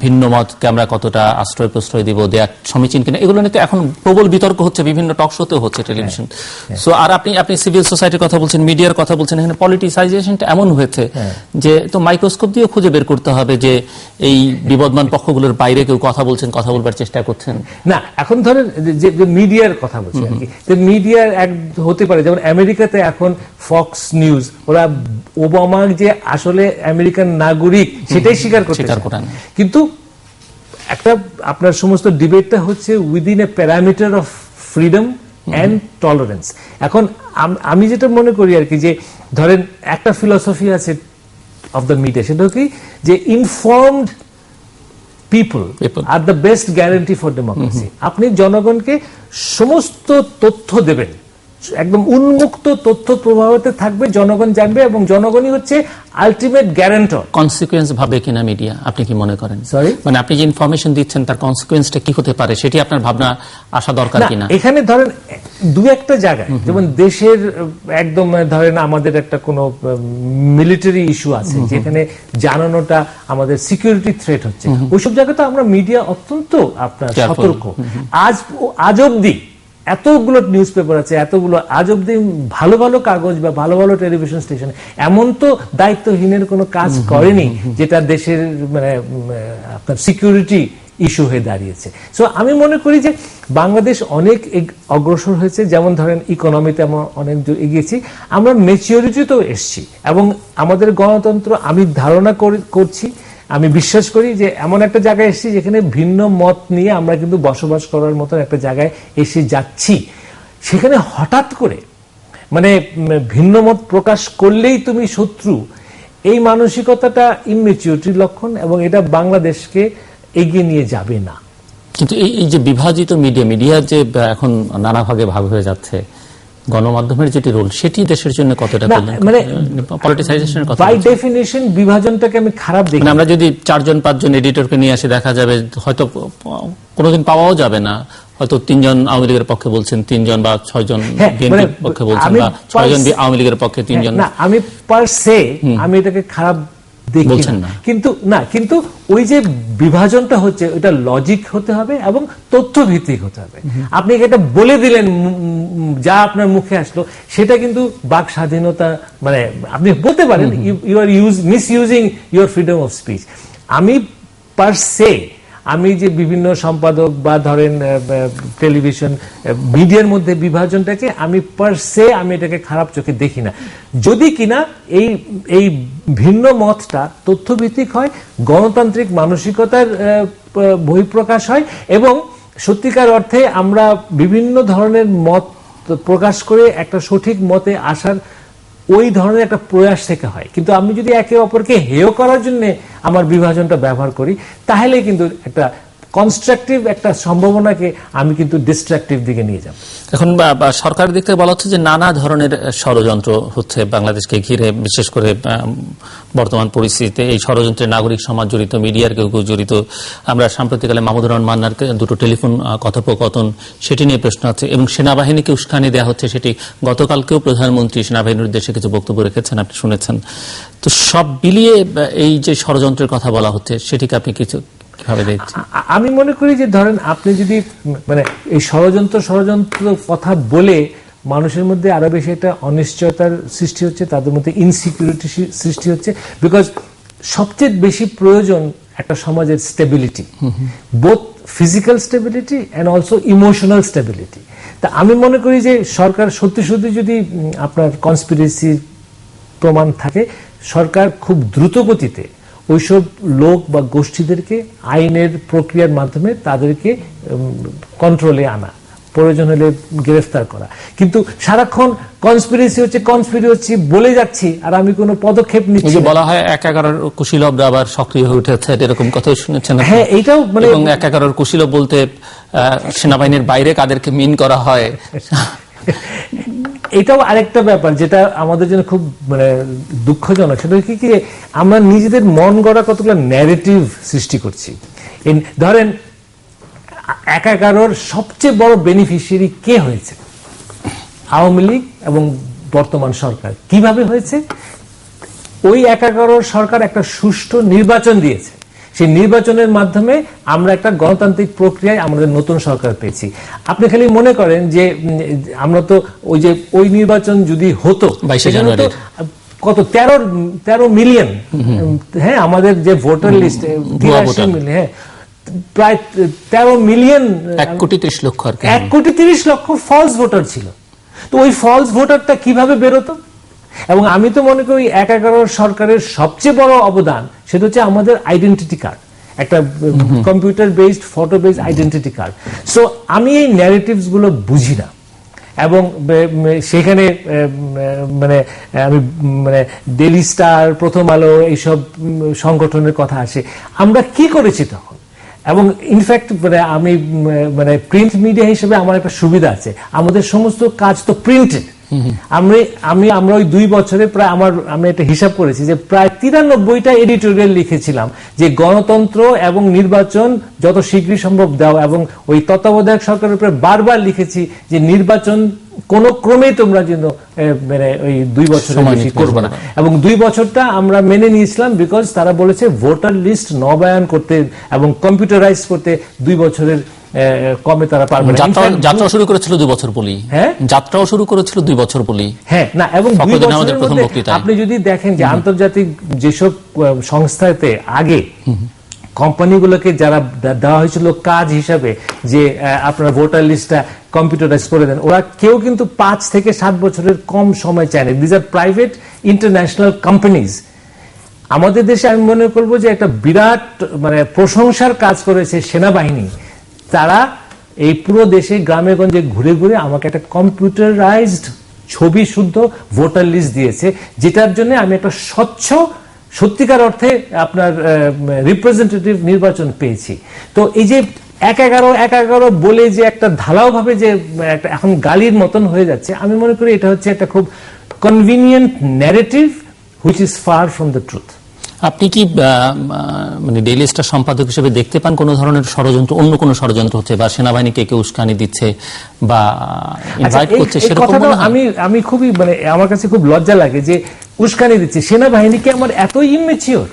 ভিন্ন মতকে আমরা কতটা আশ্রয় প্রশ্রয় দিব, দেয়া সমীচীন কিনা, এগুলো নিয়ে তো এখন প্রবল বিতর্ক হচ্ছে, বিভিন্ন টক শোতেও হচ্ছে, টেলিভিশন। সো আর আপনি সিভিল সোসাইটির কথা বলছেন, মিডিয়ার কথা বলছেন, এখানে পলিটিসাইজেশনটা এমন হয়েছে যে তো মাইক্রোস্কোপ দিয়ে খুঁজে বের করতে হবে যে এই বিবদমান পক্ষগুলোর বাইরে কেউ কথা বলছেন, কথা বলবার চেষ্টা করছেন না। এখন ধরেন যে মিডিয়ার কথা বলছি আর কি, মিডিয়ার এক হতে পারে, যেমন আমেরিকাতে এখন ফক্স নিউজ, ওরা ওবামা যে আসলে আমেরিকান নাগরিক সেটাই স্বীকার করতে, কিন্তু একটা আপনার সমস্ত ডিবেটটা হচ্ছে within a parameter of freedom and tolerance. এখন আমি যেটা মনে করি আর কি, যে ধরেন একটা ফিলসফি আছে অফ দ্য মিডিয়া, সেটা কি যে informed people are the best guarantee for democracy. আপনি জনগণকে সমস্ত তথ্য দেবেন, একদম উন্মুক্ত তথ্য প্রবাহতে থাকবে, জনগণ জানবে, এবং জনগণই হচ্ছে আলটিমেট গ্যারান্টর। কনসিকুয়েন্স ভাবে কিনা মিডিয়া, আপনি কি মনে করেন? সরি, মানে আপনি যে ইনফরমেশন দিচ্ছেন তার কনসিকুয়েন্সটা কি হতে পারে সেটি আপনার ভাবনা আসা দরকার কিনা? এখানে ধরেন দু একটা জায়গায়, যেমন দেশের একদম ধরেন আমাদের একটা কোনো মিলিটারি ইস্যু আছে যেখানে জানানোটা আমাদের সিকিউরিটি থ্রেট হচ্ছে, ওইসব জায়গায় তো আমরা মিডিয়া অত্যন্ত আপনার সতর্ক। আজ অব্দি এতগুলো নিউজ পেপার আছে, এতগুলো আজ অব্দি ভালো ভালো কাগজ বা ভালো ভালো টেলিভিশন স্টেশন এমন তো দায়িত্বহীনের কোনো কাজ করেনি যেটা দেশের মানে আপনার সিকিউরিটি ইস্যু হয়ে দাঁড়িয়েছে। সো আমি মনে করি যে বাংলাদেশ অনেক অগ্রসর হয়েছে, যেমন ধরেন ইকোনমিতে আমরা অনেক এগিয়েছি, আমরা ম্যাচিউরিটিতেও এসেছি, এবং আমাদের গণতন্ত্র আমি ধারণা করছি, আমি বিশ্বাস করি যে এমন একটা জায়গায় এসেছি যেখানে ভিন্ন মত নিয়ে আমরা কিন্তু বসবাস করার মতো একটা জায়গায় এসে যাচ্ছি। সেখানে হঠাৎ করে মানে ভিন্ন মত প্রকাশ করলেই তুমি শত্রু, এই মানসিকতাটা ইমম্যাচিউরিটির লক্ষণ, এবং এটা বাংলাদেশকে এগিয়ে নিয়ে যাবে না। কিন্তু এই যে বিভাজিত মিডিয়া যে এখন নানা ভাগে ভাগ হয়ে যাচ্ছে, গণমাধ্যমের যেটি রোল সেটি দেশের জন্য কতটা মানে পলিটিসাইজেশনের কথা? বাই ডেফিনিশন বিভাজনটাকে আমি খারাপ দেখি। আমরা যদি 4-5 এডিটরকে নিয়ে আসি, দেখা যাবে হয়তো কোনোদিন পাওয়াও যাবে না, হয়তো 3 জন আওয়ামী লীগের পক্ষে বলছেন, 3 জন বা 6 জন বিএনপির পক্ষে বলছেন, বা 6 জন আওয়ামী লীগের পক্ষে 3 জন। না, আমি পার সে আমি এটাকে খারাপ দেখি না, কিন্তু ওই যে বিভাজনটা হচ্ছে ওটা লজিক হতে হবে এবং তথ্য ভিত্তিক হতে হবে। আপনি এটা বলে দিলেন যা আপনার মুখে আসলো, সেটা কিন্তু বাক স্বাধীনতা, মানে আপনি বলতে পারেন you are misusing your freedom of speech. আমি পার সে আমি যে বিভিন্ন সম্পাদক বা ধরেন টেলিভিশন মিডিয়ার মধ্যে বিভাজনটাকে আমি পার সে আমি এটাকে খারাপ চোখে দেখি না, যদি কিনা এই ভিন্ন মতটা তথ্যভিত্তিক হয়, গণতান্ত্রিক মানসিকতার বহিঃপ্রকাশ হয়, এবং সত্যিকার অর্থে আমরা বিভিন্ন ধরনের মত প্রকাশ করে একটা সঠিক মতে আসার ওই ধরনের একটা প্রয়াস থেকে হয়। কিন্তু আমি যদি একে অপরকে হেয় করার জন্য আমার বিভাজনটা ব্যবহার করি, তাহলে কিন্তু একটা কনস্ট্রাকটিভ একটা সম্ভাবনাকে আমি কিন্তু ডিস্ট্রাকটিভ দিকে নিয়ে যাব। এখন সরকারের দিক থেকে বলা হচ্ছে যে নানা ধরনের ষড়যন্ত্র হচ্ছে বাংলাদেশকে ঘিরে, বিশেষ করে বর্তমান পরিস্থিতিতে এই ষড়যন্ত্রে নাগরিক সমাজ জড়িত, মিডিয়ার কেউ কেউ জড়িত। আমরা সাম্প্রতিককালে মাহমুদুর রহমান মান্নার 2টো টেলিফোন কথোপকথন, সেটি নিয়ে প্রশ্ন আছে, এবং সেনাবাহিনীকে উস্কানি দেওয়া হচ্ছে, সেটি গতকালকেও প্রধানমন্ত্রী সেনাবাহিনীর উদ্দেশ্যে কিছু বক্তব্য রেখেছেন, আপনি শুনেছেন। তো সব মিলিয়ে এই যে ষড়যন্ত্রের কথা বলা হচ্ছে, সেটিকে আপনি কিছু আমি মনে করি যে ধরেন আপনি যদি মানে এই ষড়যন্ত্র কথা বলে মানুষের মধ্যে আরো বেশি একটা অনিশ্চয়তার সৃষ্টি হচ্ছে, তাদের মধ্যে ইনসিকিউরিটি সৃষ্টি হচ্ছে, বিকজ সবচেয়ে বেশি প্রয়োজন একটা সমাজের stability, both physical stability and also emotional stability. তা আমি মনে করি যে সরকার সত্যি যদি আপনার কনস্পিরেসির প্রমাণ থাকে, সরকার খুব দ্রুত গতিতে ওইসব লোক বা গোষ্ঠীদেরকে আইনের প্রক্রিয়ার মাধ্যমে তাদেরকে কন্ট্রোলে আনা, প্রয়োজন হলে গ্রেফতার করা। কিন্তু সারাক্ষণ কনস্পিরেসি বলে যাচ্ছি আর আমি কোনো পদক্ষেপ নিচ্ছি। বলা হয় 1/11 কুশীলবরা আবার সক্রিয় হয়ে উঠেছে, এরকম কথাই শুনেছেন? হ্যাঁ, এইটাও মানে 1/11 কুশীলব বলতে সেনাবাহিনীর বাইরে কাদেরকে মিন করা হয়। এটাও আরেকটা ব্যাপার যেটা আমাদের জন্য খুব মানে দুঃখজনক, সেটা কি আমরা নিজেদের মন গড়া কতগুলো ন্যারেটিভ সৃষ্টি করছি। ধরেন 1/11 সবচেয়ে বড় বেনিফিশিয়ারি কে হয়েছে? আওয়ামী লীগ এবং বর্তমান সরকার। কিভাবে হয়েছে? ওই 1/11 সরকার একটা সুষ্ঠু নির্বাচন দিয়েছে, সেই নির্বাচনের মাধ্যমে আমরা একটা গণতান্ত্রিক প্রক্রিয়ায় আমাদের নতুন সরকার পেয়েছি। আপনি খালি মনে করেন যে আমরা তো ওই নির্বাচন যদি হতো, কত 13 মিলিয়ন, হ্যাঁ, আমাদের যে ভোটার লিস্ট 83 মিলিয়ন, হ্যাঁ, প্রায় 13 মিলিয়ন, 1,30,00,000 ফলস ভোটার ছিল। তো ওই ফলস ভোটারটা কিভাবে বেরোতো? এবং আমি তো মনে করি 1/11 সরকারের সবচেয়ে বড় অবদান সেটা হচ্ছে আমাদের আইডেন্টিটি কার্ড। একটা computer based photo based identity card. So আমি এই ন্যারেটিভস গুলো বুঝি না, এবং সেখানে মানে আমি মানে ডেইলি স্টার, প্রথম আলো এইসব সংগঠনের কথা আসে। আমরা কি করেছি তখন? এবং ইনফ্যাক্ট মানে আমি মানে প্রিন্ট মিডিয়া হিসেবে আমার একটা সুবিধা আছে, আমাদের সমস্ত কাজ তো প্রিন্টেড। আমরা ওই 2 বছরে প্রায় আমি একটা হিসাব করেছি যে প্রায় 93টা এডিটোরিয়াল লিখেছিলাম যে গণতন্ত্র এবং নির্বাচন যত শীঘ্রই সম্ভব দাও, এবং ওই তত্ত্বাবধায়ক সরকারের উপরে বারবার লিখেছি যে নির্বাচন কোন ক্রমেই তোমরা যেন মানে ওই 2 বছরের বেশি করবে না। এবং 2 বছরটা আমরা মেনে নিয়েছিলাম, বিকজ তারা বলেছে ভোটার লিস্ট নবায়ন করতে এবং কম্পিউটারাইজ করতে 2 বছরের কমে তারা পারবে না। যাত্রা শুরু করেছিল 2 বছর বলি। হ্যাঁ, যাত্রাও শুরু করেছিল 2 বছর বলি। হ্যাঁ, না, এবং 2 বছরের মধ্যে আপনি যদি দেখেন যে আন্তর্জাতিক যেসব সংস্থাতে আগে কোম্পানিগুলোকে যারা দেওয়া হয়েছিল কাজ হিসাবে যে আপনারা ভোটার লিস্টটা কম্পিউটারাইজ করে দেন, ওরা কেউ কিন্তু 5 থেকে 7 বছরের কম সময় চায় না। These are private international companies. আমাদের দেশে আমি মনে করবো যে একটা বিরাট মানে প্রশংসার কাজ করেছে সেনাবাহিনী। তারা এই পুরো দেশে গ্রামে গঞ্জে ঘুরে ঘুরে আমাকে একটা কম্পিউটারাইজড ছবি শুদ্ধ ভোটার লিস্ট দিয়েছে, যেটার জন্য আমি একটা স্বচ্ছ সত্যিকার অর্থে আপনার রিপ্রেজেন্টেটিভ নির্বাচন পেয়েছি। তো এই যে 1-11 বলে যে একটা ঢালাও ভাবে যে এখন গালির মতন হয়ে যাচ্ছে, আমি মনে করি এটা হচ্ছে একটা খুব convenient narrative which is far from the truth. আপনি কি মানে ডেইলি স্টার সম্পাদক হিসেবে দেখতে পান কোন ধরনের ষড়যন্ত্র, অন্য কোন ষড়যন্ত্র হচ্ছে, বা সেনাবাহিনীকে কেউ উস্কানি দিচ্ছে বা ইনভাইট করছে সেরকম? আমি খুবই মানে আমার কাছে খুব লজ্জা লাগে যে উস্কানি দিচ্ছে সেনাবাহিনীকে। আমার এত ইমেচিওর,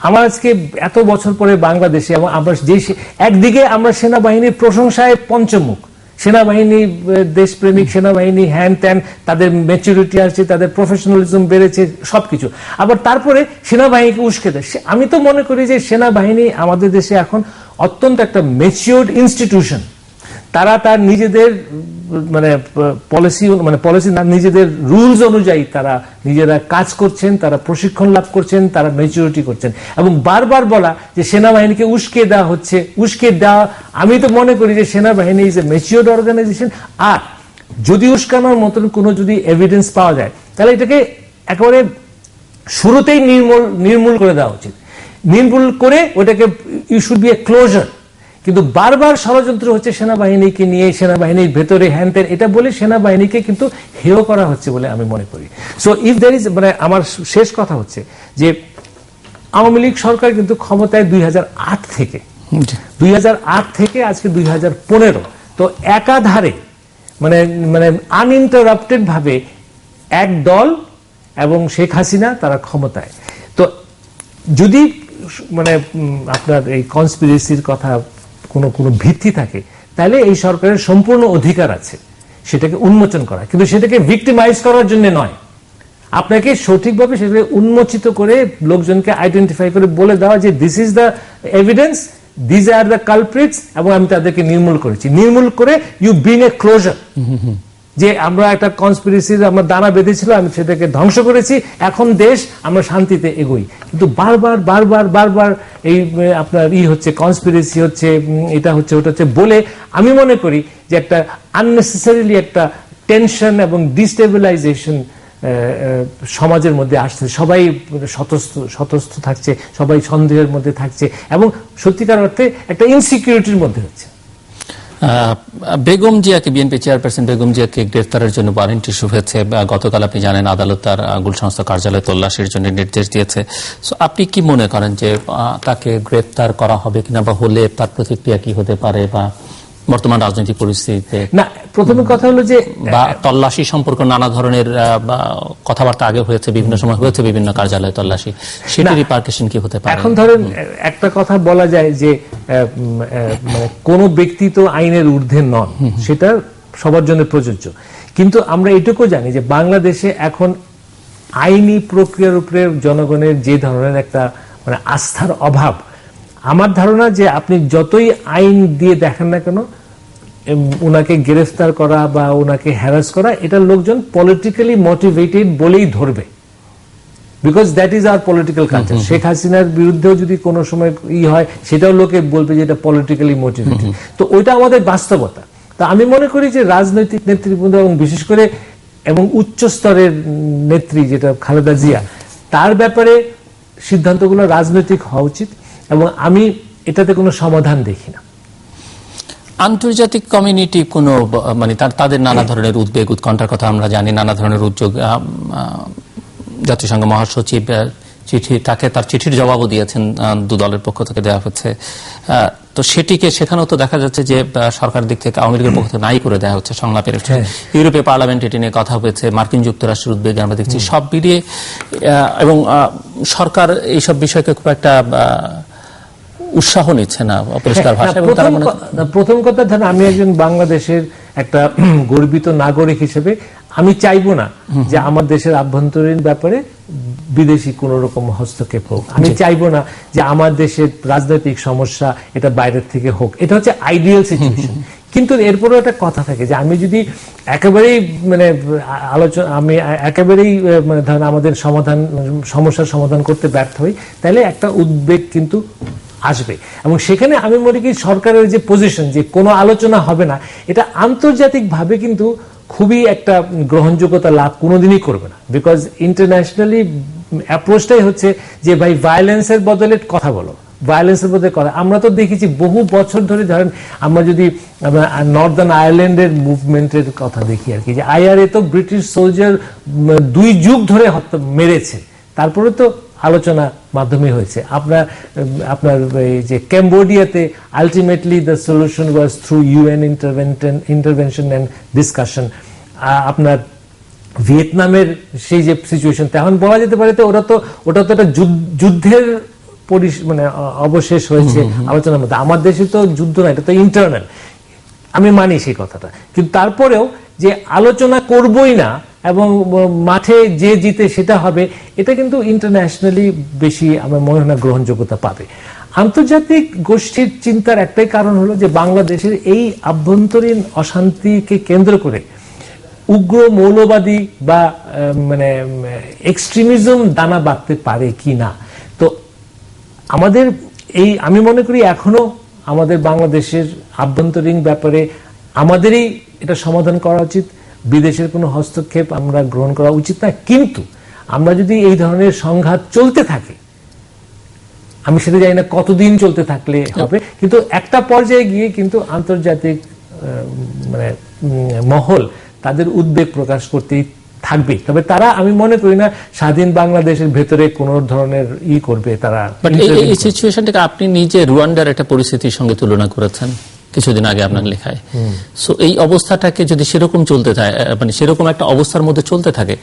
আমার আজকে এত বছর পরে বাংলাদেশে, এবং আমরা যে একদিকে আমরা সেনাবাহিনীর প্রশংসায় পঞ্চমুখ, সেনাবাহিনী দেশপ্রেমিক, সেনাবাহিনী হ্যান ত্যান, তাদের ম্যাচুরিটি আসছে, তাদের প্রফেশনালিজম বেড়েছে, সবকিছু, আবার তারপরে সেনাবাহিনীকে উস্কে দেয়। আমি তো মনে করি যে সেনাবাহিনী আমাদের দেশে এখন অত্যন্ত একটা ম্যাচিউরড ইনস্টিটিউশন। তারা তার নিজেদের মানে পলিসি না, নিজেদের রুলস অনুযায়ী তারা নিজেরা কাজ করছেন, তারা প্রশিক্ষণ লাভ করছেন, তারা ম্যাচুরিটি করছেন। এবং বারবার বলা যে সেনাবাহিনীকে উস্কে দেওয়া হচ্ছে, উস্কে দেওয়া, আমি তো মনে করি যে সেনাবাহিনী ইজ এ ম্যাচিউরড অর্গানাইজেশন। আর যদি উস্কানোর মতন কোনো যদি এভিডেন্স পাওয়া যায়, তাহলে এটাকে একেবারে শুরুতেই নির্মূল করে দেওয়া উচিত। নির্মূল করে ওটাকে you should be a closure. কিন্তু বারবার ষড়যন্ত্র হচ্ছে সেনাবাহিনীকে নিয়ে, সেনাবাহিনীর ভেতরে হ্যান ত্যান, এটা বলে সেনাবাহিনীকে কিন্তু হেয় করা হচ্ছে বলে আমি মনে করি। সো ইফ দ্যার ইজ মানে আমার শেষ কথা হচ্ছে যে আওয়ামী লীগ সরকার কিন্তু ক্ষমতায় 2008 থেকে আজকে 2015, তো একাধারে মানে মানে আনইন্টারাপ্টেড ভাবে এক দল এবং শেখ হাসিনা তারা ক্ষমতায়। তো যদি মানে আপনার এই কনস্পিরেসির কথা কোনো ভিত্তি থাকে, তাহলে এই সরকারের সম্পূর্ণ অধিকার আছে সেটাকে উন্মোচন করা, কিন্তু সেটাকে ভিক্টিমাইজ করার জন্য নয়। আপনাকে সঠিকভাবে সেটাকে উন্মোচিত করে লোকজনকে আইডেন্টিফাই করে বলে দেওয়া যে this is the evidence, this are the culprits, এবং আমি তাদেরকে নির্মূল করেছি। নির্মূল করে ইউ ব্রিং এ ক্লোজার যে আমরা একটা কনস্পিরেসির আমরা দানা বেঁধেছিল, আমি সেটাকে ধ্বংস করেছি, এখন দেশ আমরা শান্তিতে এগোই। কিন্তু বারবার এই আপনার হচ্ছে, কনস্পিরেসি হচ্ছে, এটা হচ্ছে, ওটা হচ্ছে বলে আমি মনে করি যে একটা আননেসেসারিলি একটা টেনশন এবং ডিস্টেবিলাইজেশন সমাজের মধ্যে আসছে। সবাই শতস্থ থাকছে, সবাই সন্দেহের মধ্যে থাকছে, এবং সত্যিকার অর্থে একটা ইনসিকিউরিটির মধ্যে হচ্ছে। বেগম জিয়াকে, বিএনপি চেয়ারপারসন বেগম জিয়াকে গ্রেফতারের জন্য ওয়ারেন্ট ইস্যু হয়েছে। গতকাল আপনি জানেন আদালত তার গুলশান কার্যালয় তল্লাশির জন্য নির্দেশ দিয়েছে। আপনি কি মনে করেন যে তাকে গ্রেফতার করা হবে কিনা, বা হলে তার প্রতিক্রিয়া কি হতে পারে, বা বর্তমান রাজনৈতিক পরিস্থিতিতে? না, প্রথমে কথা হলো যে বা তল্লাশি সম্পর্কে নানা ধরনের কথাবার্তা আগে হয়েছে, বিভিন্ন সময় হয়েছে বিভিন্ন কার্যালয় তল্লাশি, সেটার রিপারকেশন কি হতে পারে? এখন ধরেন একটা কথা বলা যায় যে কোন ব্যক্তি তো আইনের ঊর্ধ্বে নন, সেটা সবার জন্য প্রযোজ্য। কিন্তু আমরা এটুকু জানি যে বাংলাদেশে এখন আইনি প্রক্রিয়ার উপরে জনগণের যে ধরনের একটা মানে আস্থার অভাব, আমার ধারণা যে আপনি যতই আইন দিয়ে দেখেন না কেন, ওনাকে গ্রেফতার করা বা ওনাকে হ্যারাস করা, এটা লোকজন পলিটিক্যালি মোটিভেটেড বলেই ধরবে। Because that is our political culture. Sheikh হাসিনার বিরুদ্ধেও যদি কোনো সময় হয়, সেটাও লোকে বলবে যে এটা পলিটিক্যালি মোটিভেটেড। তো ওইটা আমাদের বাস্তবতা। তা আমি মনে করি যে রাজনৈতিক নেতৃবৃন্দ এবং বিশেষ করে এবং উচ্চ স্তরের নেত্রী যেটা খালেদা জিয়া, তার ব্যাপারে সিদ্ধান্তগুলো রাজনৈতিক হওয়া উচিত, এবং আমি এটাতে কোনো সমাধান দেখি না। আন্তর্জাতিক কমিউনিটি কোনো মানে তাদের নানা ধরনের উদ্বেগ উৎকণ্ঠার কথা আমরা জানি, নানা ধরনের উদ্যোগ। জাতিসংঘ মহাসচিব তার চিঠির জবাবও দিয়েছেন, দু দলের পক্ষ থেকে দেওয়া হচ্ছে। তো সেখানেও তো দেখা যাচ্ছে যে সরকার দিক থেকে আওয়ামী লীগের পক্ষ থেকে নাই করে দেওয়া হচ্ছে সংলাপের। ইউরোপীয় পার্লামেন্ট এটি নিয়ে কথা হয়েছে, মার্কিন যুক্তরাষ্ট্রের উদ্বেগ আমরা দেখছি, সব মিলিয়ে এবং সরকার এইসব বিষয়কে খুব একটা উৎসাহ নিচ্ছে না অপরিষ্কার ভাষায়। প্রথম কথা, ধরেন আমি একজন বাংলাদেশের একটা গর্বিত নাগরিক হিসেবে আমি চাইবো না যে আমার দেশের আভ্যন্তরীণ ব্যাপারে বিদেশি কোন রকম হস্তক্ষেপ হোক। আমি চাইবো না যে আমার দেশের রাজনৈতিক সমস্যা এটা বাইরের থেকে হোক। এটা হচ্ছে আইডিয়াল সিচুয়েশন। কিন্তু এরপরেও একটা কথা থাকে যে আমি যদি একেবারেই আমি একেবারেই ধরেন আমাদের সমস্যার সমাধান করতে ব্যর্থ হই, তাহলে একটা উদ্বেগ কিন্তু আসবে। এবং সেখানে আমি মনে করি সরকারের যে পজিশন যে কোনো আলোচনা হবে না, এটা আন্তর্জাতিকভাবে কিন্তু খুবই একটা গ্রহণযোগ্যতা লাভ কোনোদিনই করবে না। বিকজ ইন্টারন্যাশনালি অ্যাপ্রোচটাই হচ্ছে যে ভাই ভায়োলেন্সের বদলে কথা বলো, ভায়োলেন্সের বদলে কথা। আমরা তো দেখেছি বহু বছর ধরে, ধরেন আমরা যদি নর্দার্ন আয়ারল্যান্ডের মুভমেন্টের কথা দেখি আর কি, যে আইআরএ তো ব্রিটিশ সোলজার 2 যুগ ধরে মেরেছে, তারপরে তো আলোচনা মাধ্যমে হয়েছে। আপনার এই যে ক্যাম্বোডিয়াতে ultimately the solution was through UN intervention and discussion. আপনার ভিয়েতনামের সেই যে সিচুয়েশন, তখন বলা যেতে পারে তো ওটা তো একটা যুদ্ধের অবশেষ হয়েছে আলোচনার মধ্যে। আমার দেশে তো যুদ্ধ না, এটা তো ইন্টারনাল, আমি মানি সেই কথাটা। কিন্তু তারপরেও যে আলোচনা করবই না এবং মাঠে যে জিতে সেটা হবে, এটা কিন্তু ইন্টারন্যাশনালি বেশি আমার মনে হয় না গ্রহণযোগ্যতা পাবে। আন্তর্জাতিক গোষ্ঠীর চিন্তার একটাই কারণ হলো যে বাংলাদেশের এই আভ্যন্তরীণ অশান্তিকে কেন্দ্র করে উগ্র মৌলবাদী বা এক্সট্রিমিজম দানা বাঁধতে পারে কি না। তো আমাদের আমি মনে করি এখনো আমাদের বাংলাদেশের আভ্যন্তরীণ ব্যাপারে আমাদেরই এটা সমাধান করা উচিত। বিদেশের কোনো হস্তক্ষেপ আমরা গ্রহণ করা উচিত না। কিন্তু আমরা যদি এই ধরনের সংঘাত চলতে থাকে, আমি সেটা জানি না কতদিন চলতে থাকলে হবে, কিন্তু একটা পর্যায়ে গিয়ে কিন্তু আন্তর্জাতিক মহল তাদের উদ্বেগ প্রকাশ করতেই থাকবে। তবে তারা, আমি মনে করি না স্বাধীন বাংলাদেশের ভেতরে কোন ধরনের করবে তারা। এই সিচুয়েশনটাকে আপনি নিজে রুয়ান্ডার একটা পরিস্থিতির সঙ্গে তুলনা করেছেন কিছুদিন আগে আপনার লেখায়। সো এই অবস্থাটাকে যদি সেরকম চলতে থাকে, সেরকম একটা অবস্থার মধ্যে চলতে থাকে,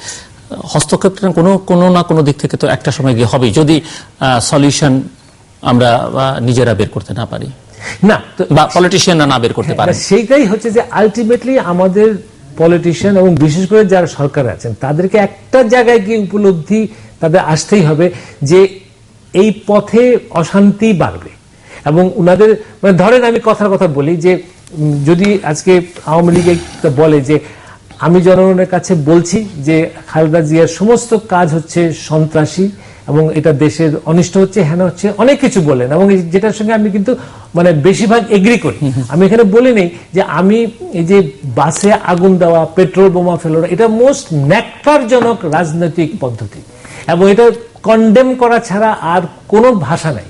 হস্তক্ষেপটা কোনো না কোনো দিক থেকে তো একটা সময় গিয়ে হবে, যদি সলিউশন আমরা নিজেরা বের করতে না পারি, না বা পলিটিশিয়ানরা না বের করতে পারে। সেইটাই হচ্ছে যে আলটিমেটলি আমাদের পলিটিশিয়ান এবং বিশেষ করে যারা সরকারে আছেন তাদেরকে একটা জায়গায় গিয়ে উপলব্ধি তাদের আসতেই হবে যে এই পথে অশান্তি বাড়বে। এবং উনাদের ধরেন আমি কথা বলি যে যদি আজকে আওয়ামী লীগ বলে যে আমি জনগণের কাছে বলছি যে খালেদা জিয়ার সমস্ত কাজ হচ্ছে সন্ত্রাসী এবং এটা দেশের অনিষ্ট হচ্ছে, হ্যাঁ হচ্ছে, অনেক কিছু বলেন, এবং যেটার সঙ্গে আমি কিন্তু বেশিরভাগ এগ্রি করি। আমি এখানে বলি নেই যে আমি এই যে বাসে আগুন দেওয়া, পেট্রোল বোমা ফেলোরা, এটা মোস্ট ন্যাক্কারজনক রাজনৈতিক পদ্ধতি এবং এটা কন্ডেম করা ছাড়া আর কোনো ভাষা নাই।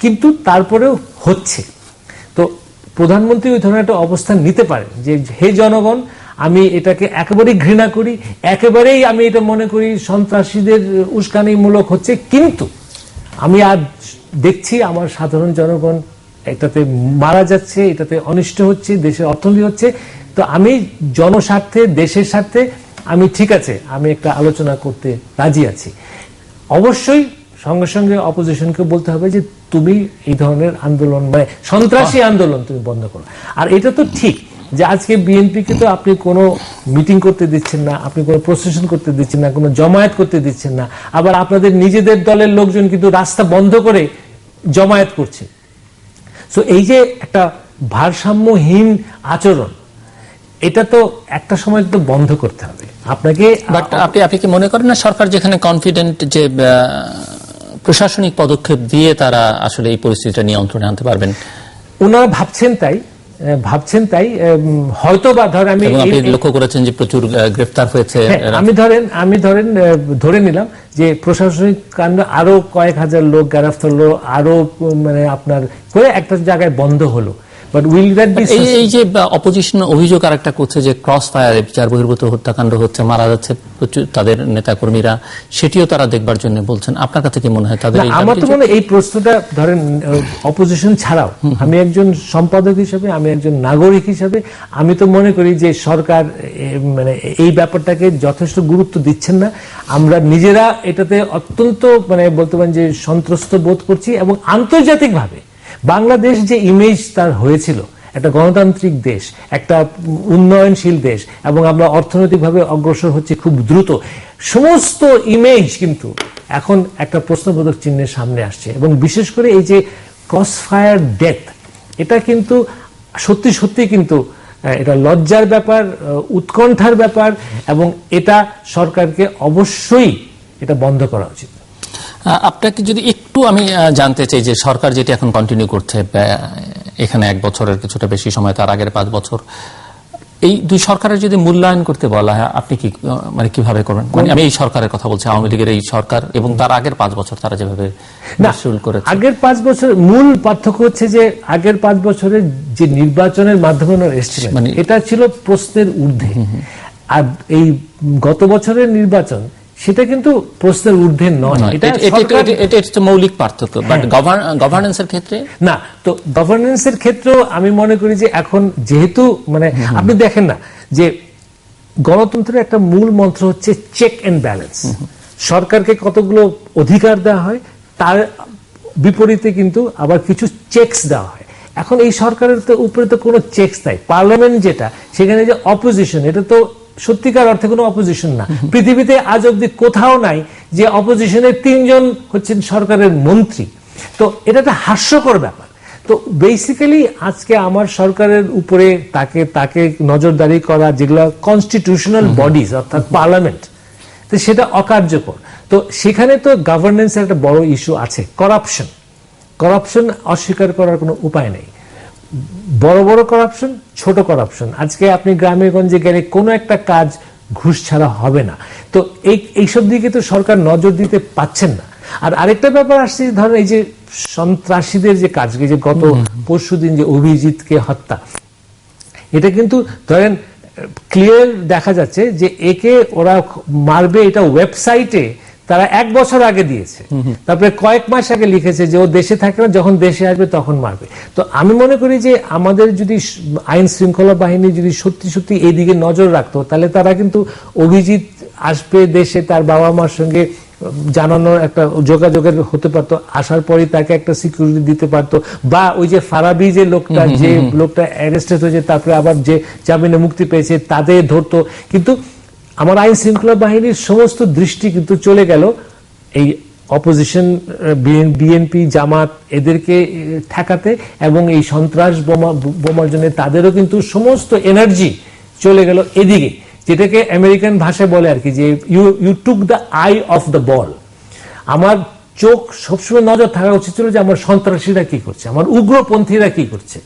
কিন্তু তারপরেও হচ্ছে। তো প্রধানমন্ত্রী ওই ধরনের একটা অবস্থান নিতে পারেন যে হে জনগণ, আমি এটাকে একেবারেই ঘৃণা করি, একেবারেই আমি এটা মনে করি সন্ত্রাসীদের উস্কানিমূলক হচ্ছে, কিন্তু আমি আর দেখছি আমার সাধারণ জনগণ এটাতে মারা যাচ্ছে, এটাতে অনিষ্ট হচ্ছে, দেশের অর্থনীতি হচ্ছে। তো আমি জনস্বার্থে, দেশের স্বার্থে আমি ঠিক আছে, আমি একটা আলোচনা করতে রাজি আছি। অবশ্যই সঙ্গে সঙ্গে অপোজিশনকে বলতে হবে যে তুমি এই ধরনের আন্দোলন, সন্ত্রাসী আন্দোলন তুমি বন্ধ করো। আর এটা তো ঠিক যে আজকে বিএনপিকে তো আপনি কোনো মিটিং করতে দিচ্ছেন না, আপনি কোনো প্রসেশন করতে দিচ্ছেন না, কোনো জমায়েত করতে দিচ্ছেন না, আবার আপনাদের নিজেদের দলের লোকজন কিন্তু রাস্তা বন্ধ করে জমায়েত করছে। সো এই যে একটা ভারসাম্যহীন আচরণ, এটা তো একটা সময় তো বন্ধ করতে হবে আপনাকে। বাট আপনি কি মনে করেন না সরকার যেখানে কনফিডেন্ট যে প্রশাসনিক পদক্ষেপ দিয়ে তারা আসলে এই পরিস্থিতিটা নিয়ন্ত্রণে আনতে পারবেন? ওনারা ভাবছেন তাই হয়তো বা ধর আমি লক্ষ্য করেছেন যে প্রচুর গ্রেফতার হয়েছে। আমি ধরে নিলাম যে প্রশাসনিক কাণ্ড আরো কয়েক হাজার লোক গ্রেফতার হলো, আরো মানে আপনার করে একটা জায়গায় বন্ধ হলো। বাট উইল দ্যাট বি এই যে অপোজিশন অভিযোগ আরেকটা করছে যে ক্রস ফায়ারে বিচার বহির্ভূত হত্যাকাণ্ড হচ্ছে, মারা যাচ্ছে প্রচুর তাদের নেতাকর্মীরা, সেটিও তারা দেখবার জন্য বলছেন। আপনার কাছে কি মনে হয় তাদের? আমার তো মনে হয় এই প্রশ্নটা ধরেন অপোজিশন ছাড়াও আমি একজন সম্পাদক হিসেবে, আমি একজন নাগরিক হিসেবে আমি তো মনে করি যে সরকার মানে এই ব্যাপারটাকে যথেষ্ট গুরুত্ব দিচ্ছেন না। আমরা নিজেরা এটাতে অত্যন্ত মানে বলতে পারেন যে সন্ত্রস্ত বোধ করছি, এবং আন্তর্জাতিকভাবে বাংলাদেশ যে ইমেজ তার হয়েছিল একটা গণতান্ত্রিক দেশ, একটা উন্নয়নশীল দেশ, এবং আমরা অর্থনৈতিকভাবে অগ্রসর হচ্ছে খুব দ্রুত, সমস্ত ইমেজ কিন্তু এখন একটা প্রশ্নবোধক চিহ্নের সামনে আসছে। এবং বিশেষ করে এই যে ক্রস ফায়ার ডেথ, এটা কিন্তু সত্যি কিন্তু এটা লজ্জার ব্যাপার, উৎকণ্ঠার ব্যাপার, এবং এটা সরকারকে অবশ্যই এটা বন্ধ করা উচিত। আপনাকে যদি একটু আমি জানতে চাই যে সরকার যেটি এখন কন্টিনিউ করছে, এখানে 1 বছরের কিছুটা বেশি সময়, তার আগের 5 বছর, এই দুই সরকারের যদি মূল্যায়ন করতে বলা হয় আপনি কি মানে কিভাবে করবেন? মানে আমি এই সরকারের কথা বলছি, আওয়ামী লীগের এই সরকার এবং তার আগের 5 বছর তারা যেভাবে শুরু করেছে। আগের 5 বছর মূল পার্থক্য হচ্ছে যে আগের 5 বছরের যে নির্বাচনের মাধ্যমে এসেছিল মানে এটা ছিল প্রশ্নের ঊর্ধ্বে, আর এই গত বছরের নির্বাচন সেটা কিন্তু প্রশ্নের ঊর্ধ্বে নয়। এটা মৌলিক পার্থক্য। বাট গভর্নেন্সের ক্ষেত্রে না, তো গভর্নেন্সের ক্ষেত্রেও আমি মনে করি যে এখন যেহেতু মানে আপনি দেখেন না যে গণতন্ত্রের একটা মূল মন্ত্র হচ্ছে চেক এন্ড ব্যালেন্স। সরকারকে কতগুলো অধিকার দেওয়া হয়, তার বিপরীতে কিন্তু আবার কিছু চেকস দেওয়া হয়। এখন এই সরকারের তো উপরে তো কোনো চেকস নাই। পার্লামেন্ট যেটা, সেখানে যে অপোজিশন, এটা তো সত্যিকার অর্থে কোনো অপোজিশন না। পৃথিবীতে আজ অব্দি কোথাও নাই যে অপোজিশনের 3 জন হচ্ছেন সরকারের মন্ত্রী। তো এটা একটা হাস্যকর ব্যাপার। তো বেসিক্যালি আজকে আমার সরকারের উপরে তাকে নজরদারি করা, যেগুলো কনস্টিটিউশনাল বডিজ অর্থাৎ পার্লামেন্ট, তো সেটা অকার্যকর। তো সেখানে তো গভর্নেন্সের একটা বড় ইস্যু আছে, করাপশন অস্বীকার করার কোনো উপায় নেই। বড় বড় করাপশন, ছোট করাপশন, আজকে আপনি গ্রামে গঞ্জে গেলে কোনো একটা কাজ ঘুষ ছাড়া হবে না। তো এইসব দিকে তো সরকার নজর দিতে পাচ্ছেন না। আর আরেকটা ব্যাপার আসছে, ধরেন এই যে সন্ত্রাসীদের যে কাজ, যে গত পরশুদিন যে অভিজিৎকে হত্যা, এটা কিন্তু ধরেন ক্লিয়ার দেখা যাচ্ছে যে একে ওরা মারবে, এটা ওয়েবসাইটে তারা 1 বছর আগে দিয়েছে, তারপরে কয়েক মাস আগে লিখেছে যে ও দেশে থাকে না, যখন দেশে আসবে তখন মারবে। তো আমি মনে করি যে আমাদের যদি আইন শৃঙ্খলা বাহিনী যদি সত্যি এইদিকে নজর রাখতো, তাহলে তারা কিন্তু অভিজিৎ আসবে দেশে, তার বাবা মার সঙ্গে জানানোর একটা যোগাযোগের হতে পারতো, আসার পরে তাকে একটা সিকিউরিটি দিতে পারতো, বা ওই যে ফারাবি যে লোকটা অ্যারেস্টেড হয়েছে, তারপরে আবার যে জামিনে মুক্তি পেয়েছে তাদের ধরতো। কিন্তু আমার আইন শৃঙ্খলা বাহিনীর সমস্ত দৃষ্টি কিন্তু চলে গেল এই অপোজিশন, বিএনপি, জামাত, এদেরকে ঠেকাতে, এবং এই সন্ত্রাস বোমার জন্য তাদেরও কিন্তু সমস্ত এনার্জি চলে গেল এদিকে, যেটাকে আমেরিকান ভাষায় বলে আর কি যে you took the eye of the ball. আমার চোখ সবসময় নজর থাকা উচিত ছিল যে আমার সন্ত্রাসীরা কি করছে, আমার উগ্রপন্থীরা কি করছে।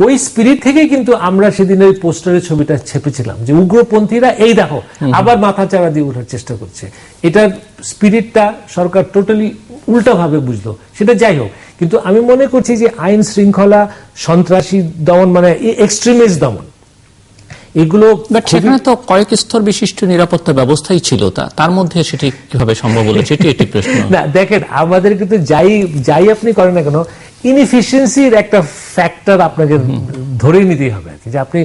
ওই স্পিরিট থেকে কিন্তু আমরা সেদিন ওই পোস্টারের ছবিটা ছেপেছিলাম যে উগ্রপন্থীরা এই দেখো আবার মাথা চাড়া দিয়ে ওঠার চেষ্টা করছে। এটার স্পিরিটটা সরকার টোটালি উল্টাভাবে বুঝলো, সেটা যাই হোক। কিন্তু আমি মনে করছি যে আইন শৃঙ্খলা, সন্ত্রাসী দমন, মানে এক্সট্রিমিস্ট দমন, এগুলো সেখানে তো কয়েক স্তর বিশিষ্ট নিরাপত্তা ব্যবস্থাই ছিল, তার মধ্যে সেটি কিভাবে সম্ভব হলো সেটি একটি প্রশ্ন। না দেখেন, আমাদের কিন্তু যাই আপনি করেন না কেন, ইনএফিশিয়েন্সির একটা ফ্যাক্টর আপনাকে ধরে নিতেই হবে আর কি, যে আপনি